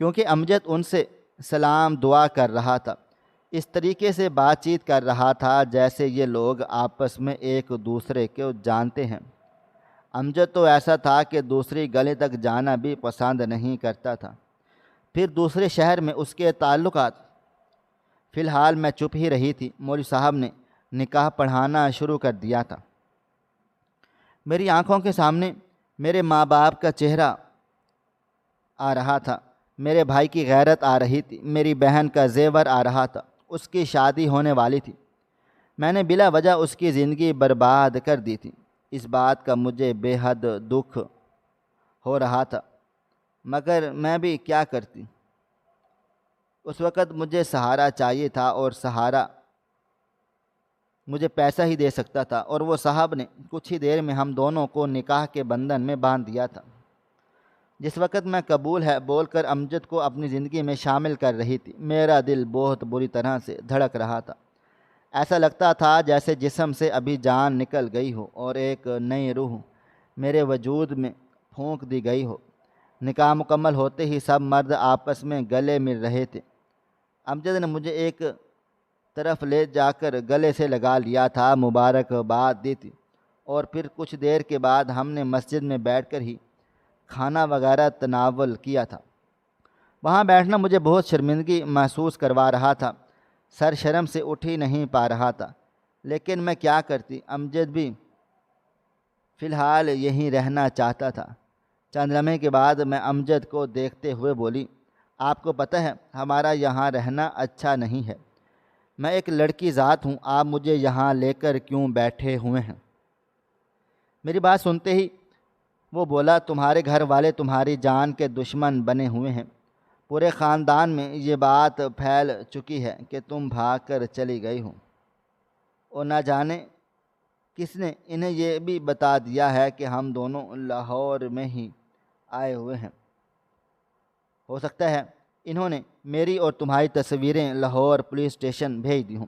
کیونکہ امجد ان سے سلام دعا کر رہا تھا، اس طریقے سے بات چیت کر رہا تھا جیسے یہ لوگ آپس میں ایک دوسرے کو جانتے ہیں۔ امجد تو ایسا تھا کہ دوسری گلی تک جانا بھی پسند نہیں کرتا تھا۔ پھر دوسرے شہر میں اس کے تعلقات۔ فی الحال میں چپ ہی رہی تھی۔ مولوی صاحب نے نکاح پڑھانا شروع کر دیا تھا۔ میری آنکھوں کے سامنے میرے ماں باپ کا چہرہ آ رہا تھا، میرے بھائی کی غیرت آ رہی تھی، میری بہن کا زیور آ رہا تھا، اس کی شادی ہونے والی تھی۔ میں نے بلا وجہ اس کی زندگی برباد کر دی تھی۔ اس بات کا مجھے بے حد دکھ ہو رہا تھا، مگر میں بھی کیا کرتی۔ اس وقت مجھے سہارا چاہیے تھا، اور سہارا مجھے پیسہ ہی دے سکتا تھا، اور وہ صاحب نے کچھ ہی دیر میں ہم دونوں کو نکاح کے بندھن میں باندھ دیا تھا۔ جس وقت میں قبول ہے بول کر امجد کو اپنی زندگی میں شامل کر رہی تھی، میرا دل بہت بری طرح سے دھڑک رہا تھا۔ ایسا لگتا تھا جیسے جسم سے ابھی جان نکل گئی ہو اور ایک نئی روح میرے وجود میں پھونک دی گئی ہو۔ نکاح مکمل ہوتے ہی سب مرد آپس میں گلے مل رہے تھے۔ امجد نے مجھے ایک طرف لے جا کر گلے سے لگا لیا تھا، مبارکباد دی تھی، اور پھر کچھ دیر کے بعد ہم نے مسجد میں بیٹھ کر ہی کھانا وغیرہ تناول کیا تھا۔ وہاں بیٹھنا مجھے بہت شرمندگی محسوس کروا رہا تھا، سر شرم سے اٹھ ہی نہیں پا رہا تھا، لیکن میں کیا کرتی، امجد بھی فی الحال یہیں رہنا چاہتا تھا۔ چند لمحے کے بعد میں امجد کو دیکھتے ہوئے بولی، آپ کو پتہ ہے ہمارا یہاں رہنا اچھا نہیں ہے، میں ایک لڑکی ذات ہوں، آپ مجھے یہاں لے کر کیوں بیٹھے ہوئے ہیں؟ میری بات سنتے ہی وہ بولا، تمہارے گھر والے تمہاری جان کے دشمن بنے ہوئے ہیں، پورے خاندان میں یہ بات پھیل چکی ہے کہ تم بھاگ کر چلی گئی ہو، اور نہ جانے کس نے انہیں یہ بھی بتا دیا ہے کہ ہم دونوں لاہور میں ہی آئے ہوئے ہیں۔ ہو سکتا ہے انہوں نے میری اور تمہاری تصویریں لاہور پولیس اسٹیشن بھیج دی ہوں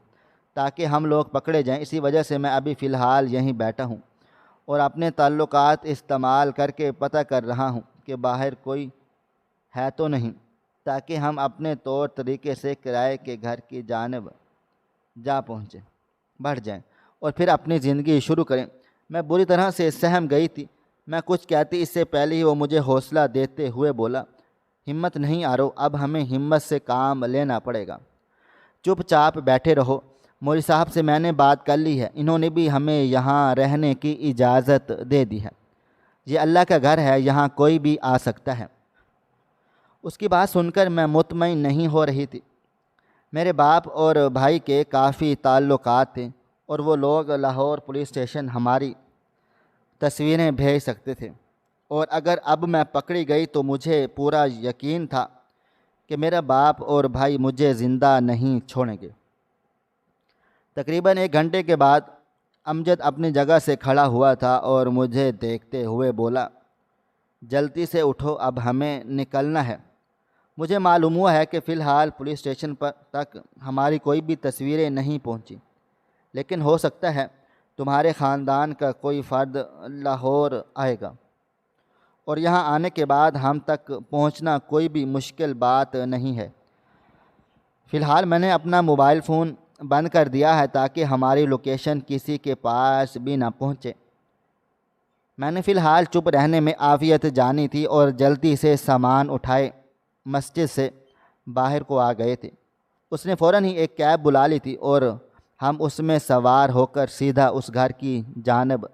تاکہ ہم لوگ پکڑے جائیں، اسی وجہ سے میں ابھی فی الحال یہیں بیٹھا ہوں اور اپنے تعلقات استعمال کر کے پتہ کر رہا ہوں کہ باہر کوئی ہے تو نہیں، تاکہ ہم اپنے طور طریقے سے کرائے کے گھر کی جانب جا پہنچیں، بڑھ جائیں اور پھر اپنی زندگی شروع کریں۔ میں بری طرح سے سہم گئی تھی، میں کچھ کہتی اس سے پہلے ہی وہ مجھے حوصلہ دیتے ہوئے بولا، ہمت نہیں آرو، اب ہمیں ہمت سے کام لینا پڑے گا، چپ چاپ بیٹھے رہو، مولوی صاحب سے میں نے بات کر لی ہے، انہوں نے بھی ہمیں یہاں رہنے کی اجازت دے دی ہے، یہ اللہ کا گھر ہے، یہاں کوئی بھی آ سکتا ہے۔ اس کی بات سن کر میں مطمئن نہیں ہو رہی تھی، میرے باپ اور بھائی کے کافی تعلقات تھے اور وہ لوگ لاہور پولیس اسٹیشن ہماری تصویریں بھیج سکتے تھے، اور اگر اب میں پکڑی گئی تو مجھے پورا یقین تھا کہ میرا باپ اور بھائی مجھے زندہ نہیں چھوڑیں گے۔ تقریباً 1 گھنٹے کے بعد امجد اپنی جگہ سے کھڑا ہوا تھا اور مجھے دیکھتے ہوئے بولا، جلدی سے اٹھو، اب ہمیں نکلنا ہے۔ مجھے معلوم ہوا ہے کہ فی الحال پولیس اسٹیشن تک ہماری کوئی بھی تصویریں نہیں پہنچی، لیکن ہو سکتا ہے تمہارے خاندان کا کوئی فرد لاہور آئے گا اور یہاں آنے کے بعد ہم تک پہنچنا کوئی بھی مشکل بات نہیں ہے۔ فی الحال میں نے اپنا موبائل فون بند کر دیا ہے تاکہ ہماری لوکیشن کسی کے پاس بھی نہ پہنچے۔ میں نے فی الحال چپ رہنے میں عافیت جانی تھی اور جلدی سے سامان اٹھائے مسجد سے باہر کو آ گئے تھے۔ اس نے فوراً ہی ایک کیب بلا لی تھی اور ہم اس میں سوار ہو کر سیدھا اس گھر کی جانب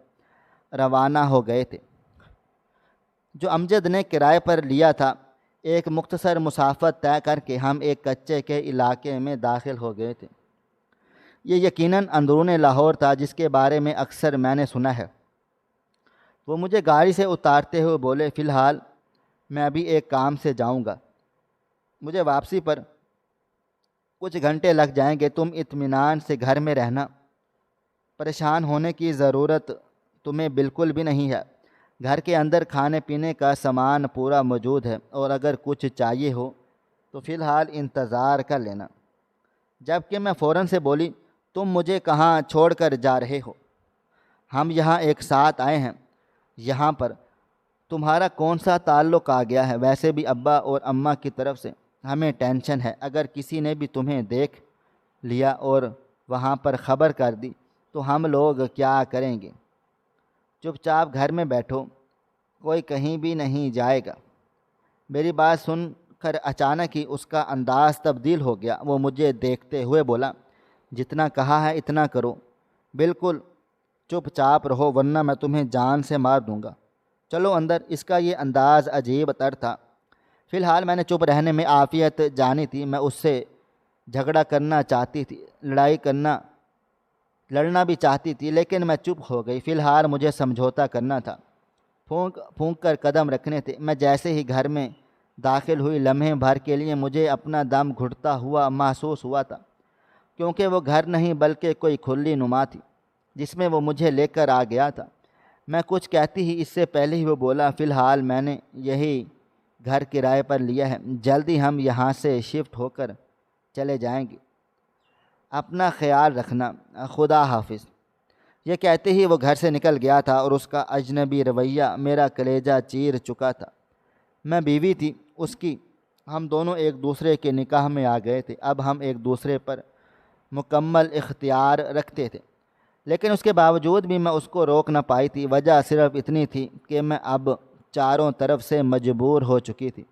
روانہ ہو گئے تھے جو امجد نے کرائے پر لیا تھا۔ ایک مختصر مسافت طے کر کے ہم ایک کچے کے علاقے میں داخل ہو گئے تھے۔ یہ یقیناً اندرون لاہور تھا جس کے بارے میں اکثر میں نے سنا ہے۔ وہ مجھے گاڑی سے اتارتے ہوئے بولے، فی الحال میں ابھی ایک کام سے جاؤں گا، مجھے واپسی پر کچھ گھنٹے لگ جائیں گے، تم اطمینان سے گھر میں رہنا، پریشان ہونے کی ضرورت تمہیں بالکل بھی نہیں ہے، گھر کے اندر کھانے پینے کا سامان پورا موجود ہے، اور اگر کچھ چاہیے ہو تو فی الحال انتظار کر لینا۔ جبکہ میں فوراً سے بولی، تم مجھے کہاں چھوڑ کر جا رہے ہو؟ ہم یہاں ایک ساتھ آئے ہیں، یہاں پر تمہارا کون سا تعلق آ گیا ہے؟ ویسے بھی ابا اور اماں کی طرف سے ہمیں ٹینشن ہے، اگر کسی نے بھی تمہیں دیکھ لیا اور وہاں پر خبر کر دی تو ہم لوگ کیا کریں گے؟ چپ چاپ گھر میں بیٹھو، کوئی کہیں بھی نہیں جائے گا۔ میری بات سن کر اچانک ہی اس کا انداز تبدیل ہو گیا، وہ مجھے دیکھتے ہوئے بولا، جتنا کہا ہے اتنا کرو، بالکل چپ چاپ رہو ورنہ میں تمہیں جان سے مار دوں گا، چلو اندر۔ اس کا یہ انداز عجیب تر تھا۔ فی الحال میں نے چپ رہنے میں عافیت جانی تھی، میں اس سے جھگڑا کرنا چاہتی تھی، لڑنا بھی چاہتی تھی، لیکن میں چپ ہو گئی۔ فی الحال مجھے سمجھوتا کرنا تھا، پھونک پھونک کر قدم رکھنے تھے۔ میں جیسے ہی گھر میں داخل ہوئی لمحے بھر کے لیے مجھے اپنا دم گھٹتا ہوا محسوس ہوا تھا، کیونکہ وہ گھر نہیں بلکہ کوئی کھلی نما تھی جس میں وہ مجھے لے کر آ گیا تھا۔ میں کچھ کہتی ہی اس سے پہلے ہی وہ بولا، فی الحال میں نے یہی گھر کرائے پر لیا ہے، جلدی ہم یہاں سے شفٹ ہو کر چلے جائیں گے، اپنا خیال رکھنا، خدا حافظ۔ یہ کہتے ہی وہ گھر سے نکل گیا تھا اور اس کا اجنبی رویہ میرا کلیجہ چیر چکا تھا۔ میں بیوی تھی اس کی، ہم دونوں ایک دوسرے کے نکاح میں آ گئے تھے، اب ہم ایک دوسرے پر مکمل اختیار رکھتے تھے، لیکن اس کے باوجود بھی میں اس کو روک نہ پائی تھی۔ وجہ صرف اتنی تھی کہ میں اب چاروں طرف سے مجبور ہو چکی تھی۔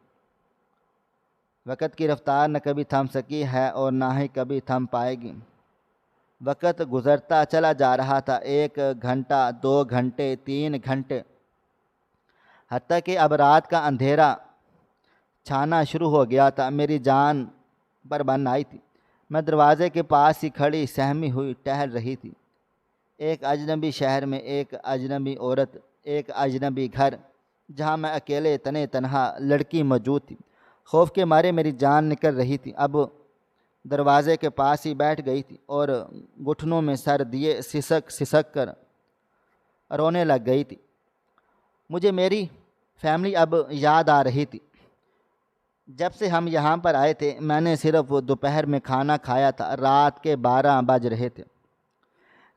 وقت کی رفتار نہ کبھی تھم سکی ہے اور نہ ہی کبھی تھم پائے گی۔ وقت گزرتا چلا جا رہا تھا، 1 گھنٹہ، 2 گھنٹے، 3 گھنٹے، حتیٰ کہ اب رات کا اندھیرا چھانا شروع ہو گیا تھا۔ میری جان پر بن آئی تھی۔ میں دروازے کے پاس ہی کھڑی سہمی ہوئی ٹہل رہی تھی۔ ایک اجنبی شہر میں ایک اجنبی عورت، ایک اجنبی گھر، جہاں میں اکیلے تنہا لڑکی موجود تھی۔ خوف کے مارے میری جان نکل رہی تھی۔ اب دروازے کے پاس ہی بیٹھ گئی تھی اور گھٹنوں میں سر دیے سسک سسک کر رونے لگ گئی تھی۔ مجھے میری فیملی اب یاد آ رہی تھی۔ جب سے ہم یہاں پر آئے تھے میں نے صرف دوپہر میں کھانا کھایا تھا، رات کے 12 بج رہے تھے،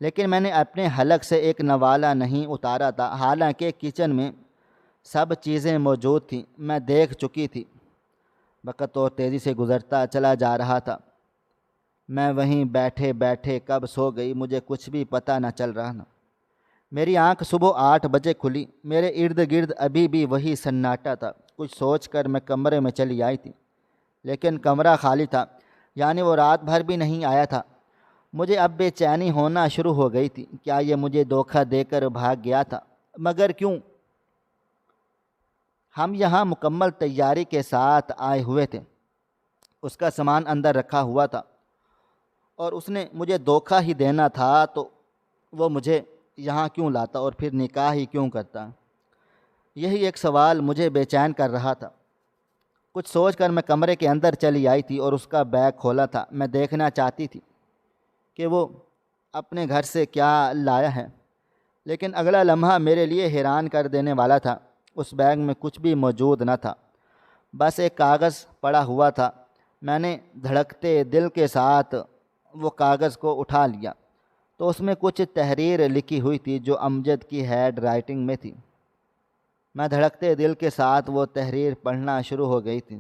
لیکن میں نے اپنے حلق سے ایک نوالہ نہیں اتارا تھا، حالانکہ کچن میں سب چیزیں موجود تھیں، میں دیکھ چکی تھی۔ وقت اور تیزی سے گزرتا چلا جا رہا تھا۔ میں وہیں بیٹھے بیٹھے کب سو گئی مجھے کچھ بھی پتہ نہ چل رہا تھا۔ میری آنکھ صبح 8 بجے کھلی۔ میرے ارد گرد ابھی بھی وہی سناٹا تھا۔ کچھ سوچ کر میں کمرے میں چلی آئی تھی، لیکن کمرہ خالی تھا، یعنی وہ رات بھر بھی نہیں آیا تھا۔ مجھے اب بے چینی ہونا شروع ہو گئی تھی۔ کیا یہ مجھے دھوکہ دے کر بھاگ گیا تھا؟ مگر کیوں؟ ہم یہاں مکمل تیاری کے ساتھ آئے ہوئے تھے، اس کا سامان اندر رکھا ہوا تھا، اور اس نے مجھے دھوکہ ہی دینا تھا تو وہ مجھے یہاں کیوں لاتا اور پھر نکاح ہی کیوں کرتا؟ یہی ایک سوال مجھے بے چین کر رہا تھا۔ کچھ سوچ کر میں کمرے کے اندر چلی آئی تھی اور اس کا بیگ کھولا تھا۔ میں دیکھنا چاہتی تھی کہ وہ اپنے گھر سے کیا لایا ہے، لیکن اگلا لمحہ میرے لیے حیران کر دینے والا تھا۔ اس بیگ میں کچھ بھی موجود نہ تھا، بس ایک کاغذ پڑا ہوا تھا۔ میں نے دھڑکتے دل کے ساتھ وہ کاغذ کو اٹھا لیا تو اس میں کچھ تحریر لکھی ہوئی تھی جو امجد کی ہینڈ رائٹنگ میں تھی۔ میں دھڑکتے دل کے ساتھ وہ تحریر پڑھنا شروع ہو گئی تھی۔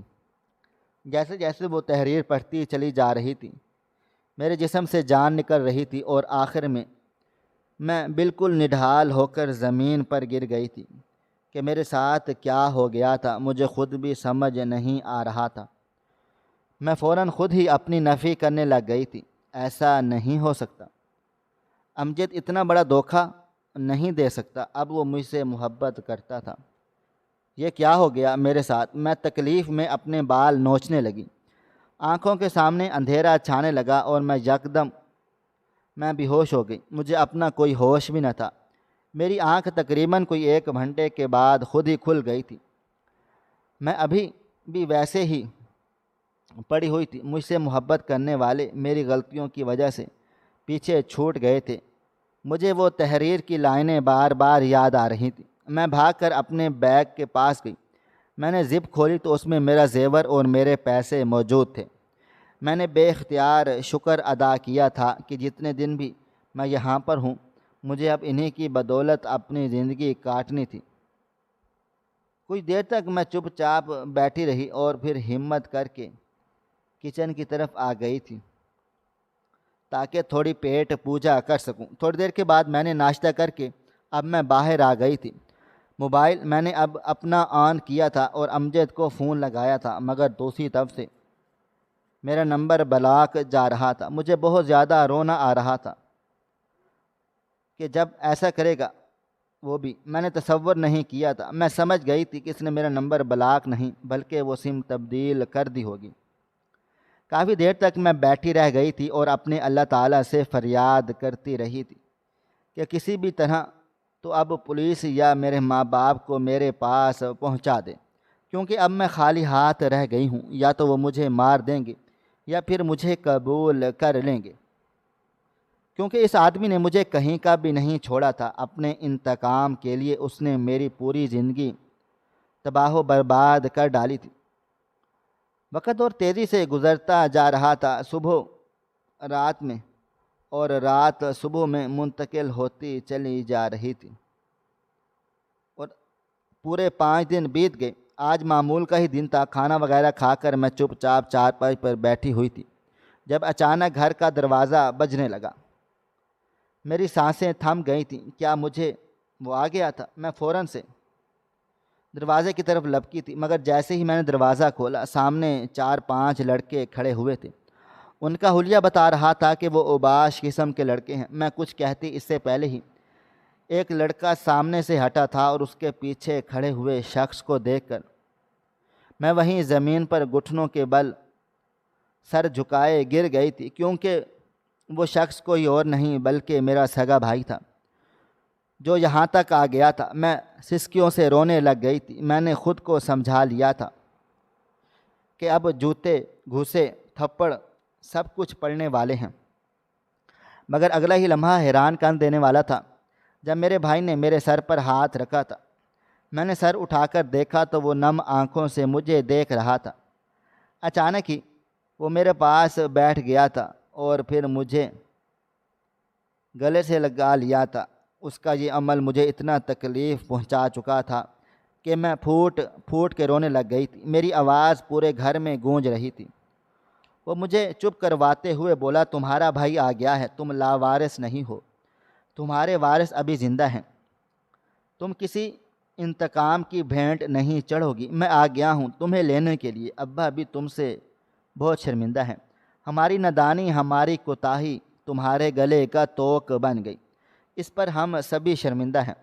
جیسے جیسے وہ تحریر پڑھتی چلی جا رہی تھی میرے جسم سے جان نکل رہی تھی، اور آخر میں بالکل نڈھال ہو کر زمین پر گر گئی تھی۔ کہ میرے ساتھ کیا ہو گیا تھا مجھے خود بھی سمجھ نہیں آ رہا تھا۔ میں فوراً خود ہی اپنی نفی کرنے لگ گئی تھی۔ ایسا نہیں ہو سکتا، امجد اتنا بڑا دھوکہ نہیں دے سکتا، اب وہ مجھ سے محبت کرتا تھا۔ یہ کیا ہو گیا میرے ساتھ؟ میں تکلیف میں اپنے بال نوچنے لگی۔ آنکھوں کے سامنے اندھیرا چھانے لگا اور میں بے ہوش ہو گئی۔ مجھے اپنا کوئی ہوش بھی نہ تھا۔ میری آنکھ تقریباً کوئی 1 گھنٹے کے بعد خود ہی کھل گئی تھی۔ میں ابھی بھی ویسے ہی پڑی ہوئی تھی۔ مجھ سے محبت کرنے والے میری غلطیوں کی وجہ سے پیچھے چھوٹ گئے تھے۔ مجھے وہ تحریر کی لائنیں بار بار یاد آ رہی تھیں۔ میں بھاگ کر اپنے بیگ کے پاس گئی۔ میں نے زپ کھولی تو اس میں میرا زیور اور میرے پیسے موجود تھے۔ میں نے بے اختیار شکر ادا کیا تھا کہ جتنے دن بھی میں یہاں پر ہوں مجھے اب انہی کی بدولت اپنی زندگی کاٹنی تھی۔ کچھ دیر تک میں چپ چاپ بیٹھی رہی اور پھر ہمت کر کے کچن کی طرف آ گئی تھی تاکہ تھوڑی پیٹ پوجا کر سکوں۔ تھوڑی دیر کے بعد میں نے ناشتہ کر کے اب میں باہر آ گئی تھی۔ موبائل میں نے اب اپنا آن کیا تھا اور امجد کو فون لگایا تھا، مگر دوسری طرف سے میرا نمبر بلاک جا رہا تھا۔ مجھے بہت زیادہ رونا آ رہا تھا کہ جب ایسا کرے گا وہ بھی میں نے تصور نہیں کیا تھا۔ میں سمجھ گئی تھی کہ اس نے میرا نمبر بلاک نہیں بلکہ وہ سم تبدیل کر دی ہوگی۔ کافی دیر تک میں بیٹھی رہ گئی تھی اور اپنے اللہ تعالیٰ سے فریاد کرتی رہی تھی کہ کسی بھی طرح تو اب پولیس یا میرے ماں باپ کو میرے پاس پہنچا دے، کیونکہ اب میں خالی ہاتھ رہ گئی ہوں۔ یا تو وہ مجھے مار دیں گے یا پھر مجھے قبول کر لیں گے، کیونکہ اس آدمی نے مجھے کہیں کا بھی نہیں چھوڑا تھا۔ اپنے انتقام کے لیے اس نے میری پوری زندگی تباہ و برباد کر ڈالی تھی۔ وقت اور تیزی سے گزرتا جا رہا تھا۔ صبح رات میں اور رات صبح میں منتقل ہوتی چلی جا رہی تھی، اور پورے 5 دن بیت گئے۔ آج معمول کا ہی دن تھا۔ کھانا وغیرہ کھا کر میں چپ چاپ چارپائی پر بیٹھی ہوئی تھی جب اچانک گھر کا دروازہ بجنے لگا۔ میری سانسیں تھم گئی تھیں۔ کیا مجھے وہ آ گیا تھا؟ میں فوراً سے دروازے کی طرف لپکی تھی، مگر جیسے ہی میں نے دروازہ کھولا سامنے 4-5 لڑکے کھڑے ہوئے تھے۔ ان کا حلیہ بتا رہا تھا کہ وہ اوباش قسم کے لڑکے ہیں۔ میں کچھ کہتی اس سے پہلے ہی ایک لڑکا سامنے سے ہٹا تھا اور اس کے پیچھے کھڑے ہوئے شخص کو دیکھ کر میں وہیں زمین پر گھٹنوں کے بل سر جھکائے گر گئی تھی، کیونکہ وہ شخص کوئی اور نہیں بلکہ میرا سگا بھائی تھا جو یہاں تک آ گیا تھا۔ میں سسکیوں سے رونے لگ گئی تھی۔ میں نے خود کو سمجھا لیا تھا کہ اب جوتے، گھوسے، تھپڑ سب کچھ پڑنے والے ہیں، مگر اگلا ہی لمحہ حیران کر دینے والا تھا جب میرے بھائی نے میرے سر پر ہاتھ رکھا تھا۔ میں نے سر اٹھا کر دیکھا تو وہ نم آنکھوں سے مجھے دیکھ رہا تھا۔ اچانک ہی وہ میرے پاس بیٹھ گیا تھا اور پھر مجھے گلے سے لگا لیا تھا۔ اس کا یہ عمل مجھے اتنا تکلیف پہنچا چکا تھا کہ میں پھوٹ پھوٹ کے رونے لگ گئی تھی۔ میری آواز پورے گھر میں گونج رہی تھی۔ وہ مجھے چپ کرواتے ہوئے بولا، تمہارا بھائی آ گیا ہے، تم لاوارث نہیں ہو، تمہارے وارث ابھی زندہ ہیں، تم کسی انتقام کی بھینٹ نہیں چڑھو گی۔ میں آ گیا ہوں تمہیں لینے کے لیے، ابا بھی تم سے بہت شرمندہ ہیں، ہماری نادانی، ہماری کوتاہی تمہارے گلے کا توق بن گئی، اس پر ہم سبھی شرمندہ ہیں۔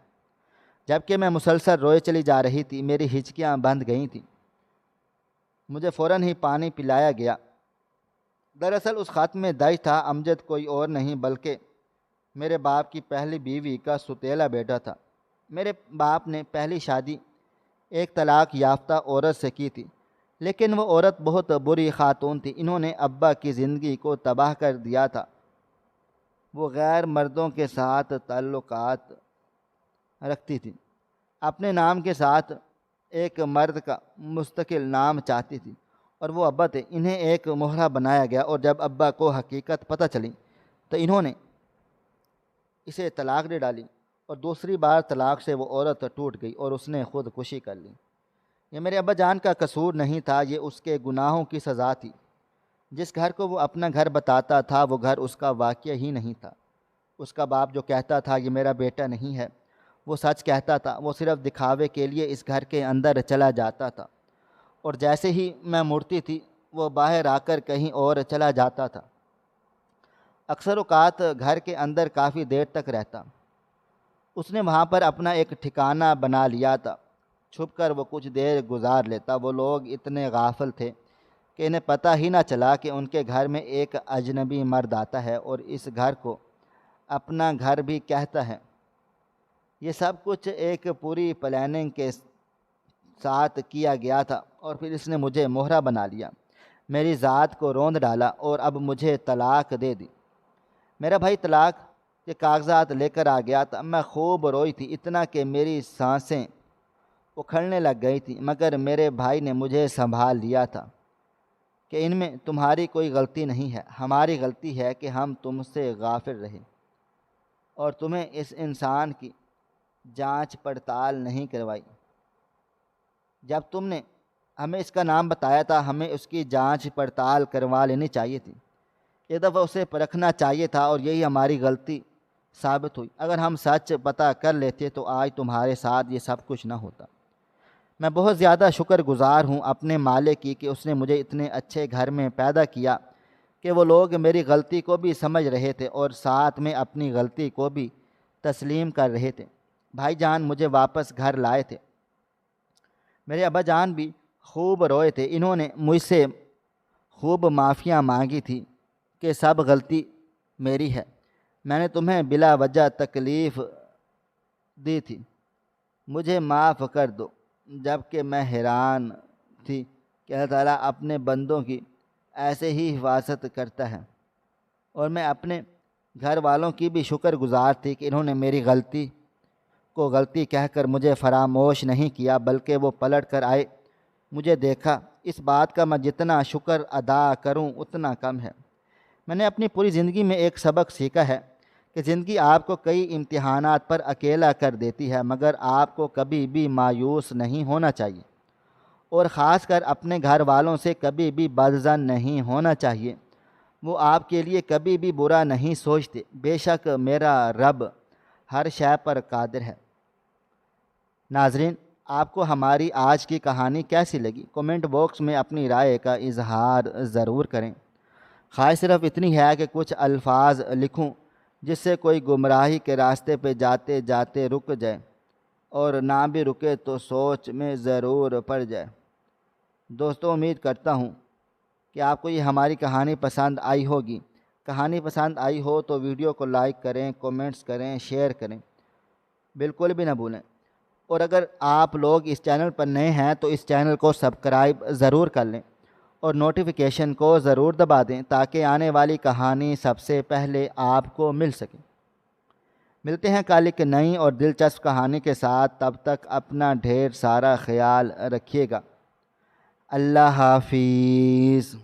جبکہ میں مسلسل روئے چلی جا رہی تھی، میری ہچکیاں بندھ گئی تھیں۔ مجھے فوراً ہی پانی پلایا گیا۔ دراصل اس خط میں درج تھا امجد کوئی اور نہیں بلکہ میرے باپ کی پہلی بیوی کا ستیلا بیٹا تھا۔ میرے باپ نے پہلی شادی ایک طلاق یافتہ عورت سے کی تھی، لیکن وہ عورت بہت بری خاتون تھی۔ انہوں نے ابا کی زندگی کو تباہ کر دیا تھا۔ وہ غیر مردوں کے ساتھ تعلقات رکھتی تھی، اپنے نام کے ساتھ ایک مرد کا مستقل نام چاہتی تھی، اور وہ ابا تھے۔ انہیں ایک مہرہ بنایا گیا، اور جب ابا کو حقیقت پتہ چلی تو انہوں نے اسے طلاق دے ڈالی، اور دوسری بار طلاق سے وہ عورت ٹوٹ گئی اور اس نے خودکشی کر لی۔ یہ میرے ابا جان کا قصور نہیں تھا، یہ اس کے گناہوں کی سزا تھی۔ جس گھر کو وہ اپنا گھر بتاتا تھا وہ گھر اس کا واقعہ ہی نہیں تھا۔ اس کا باپ جو کہتا تھا یہ میرا بیٹا نہیں ہے، وہ سچ کہتا تھا، وہ صرف دکھاوے کے لیے اس گھر کے اندر چلا جاتا تھا، اور جیسے ہی میں مڑتی تھی وہ باہر آ کر کہیں اور چلا جاتا تھا۔ اکثر اوقات گھر کے اندر کافی دیر تک رہتا۔ اس نے وہاں پر اپنا ایک ٹھکانہ بنا لیا تھا، چھپ کر وہ کچھ دیر گزار لیتا۔ وہ لوگ اتنے غافل تھے کہ انہیں پتہ ہی نہ چلا کہ ان کے گھر میں ایک اجنبی مرد آتا ہے اور اس گھر کو اپنا گھر بھی کہتا ہے۔ یہ سب کچھ ایک پوری پلاننگ کے ساتھ کیا گیا تھا، اور پھر اس نے مجھے مہرہ بنا لیا، میری ذات کو روند ڈالا اور اب مجھے طلاق دے دی۔ میرا بھائی طلاق کے کاغذات لے کر آ گیا تھا۔ میں خوب روئی تھی، اتنا کہ میری سانسیں اکھڑنے لگ گئی تھیں، مگر میرے بھائی نے مجھے سنبھال لیا تھا کہ ان میں تمہاری کوئی غلطی نہیں ہے، ہماری غلطی ہے کہ ہم تم سے غافل رہے اور تمہیں اس انسان کی جانچ پڑتال نہیں کروائی۔ جب تم نے ہمیں اس کا نام بتایا تھا ہمیں اس کی جانچ پڑتال کروا لینی چاہیے تھی، ایک دفعہ اسے پرکھنا چاہیے تھا، اور یہی ہماری غلطی ثابت ہوئی۔ اگر ہم سچ پتہ کر لیتے تو آج تمہارے ساتھ یہ سب کچھ نہ ہوتا۔ میں بہت زیادہ شکر گزار ہوں اپنے مالک کی کہ اس نے مجھے اتنے اچھے گھر میں پیدا کیا کہ وہ لوگ میری غلطی کو بھی سمجھ رہے تھے اور ساتھ میں اپنی غلطی کو بھی تسلیم کر رہے تھے۔ بھائی جان مجھے واپس گھر لائے تھے۔ میرے ابا جان بھی خوب روئے تھے۔ انہوں نے مجھ سے خوب معافیاں مانگی تھی کہ سب غلطی میری ہے، میں نے تمہیں بلا وجہ تکلیف دی تھی، مجھے معاف کر دو۔ جبکہ میں حیران تھی کہ اللہ تعالیٰ اپنے بندوں کی ایسے ہی حفاظت کرتا ہے، اور میں اپنے گھر والوں کی بھی شکر گزار تھی کہ انہوں نے میری غلطی کو غلطی کہہ کر مجھے فراموش نہیں کیا، بلکہ وہ پلٹ کر آئے، مجھے دیکھا۔ اس بات کا میں جتنا شکر ادا کروں اتنا کم ہے۔ میں نے اپنی پوری زندگی میں ایک سبق سیکھا ہے کہ زندگی آپ کو کئی امتحانات پر اکیلا کر دیتی ہے، مگر آپ کو کبھی بھی مایوس نہیں ہونا چاہیے، اور خاص کر اپنے گھر والوں سے کبھی بھی بدظن نہیں ہونا چاہیے۔ وہ آپ کے لیے کبھی بھی برا نہیں سوچتے۔ بے شک میرا رب ہر شے پر قادر ہے۔ ناظرین، آپ کو ہماری آج کی کہانی کیسی لگی؟ کومنٹ باکس میں اپنی رائے کا اظہار ضرور کریں۔ خواہش صرف اتنی ہے کہ کچھ الفاظ لکھوں جس سے کوئی گمراہی کے راستے پہ جاتے جاتے رک جائے، اور نہ بھی رکے تو سوچ میں ضرور پڑ جائے۔ دوستوں، امید کرتا ہوں کہ آپ کو یہ ہماری کہانی پسند آئی ہوگی۔ کہانی پسند آئی ہو تو ویڈیو کو لائک کریں، کومنٹس کریں، شیئر کریں، بالکل بھی نہ بھولیں۔ اور اگر آپ لوگ اس چینل پر نئے ہیں تو اس چینل کو سبسکرائب ضرور کر لیں اور نوٹیفیکیشن کو ضرور دبا دیں تاکہ آنے والی کہانی سب سے پہلے آپ کو مل سکے۔ ملتے ہیں کل ایک نئی اور دلچسپ کہانی کے ساتھ، تب تک اپنا ڈھیر سارا خیال رکھیے گا۔ اللہ حافظ۔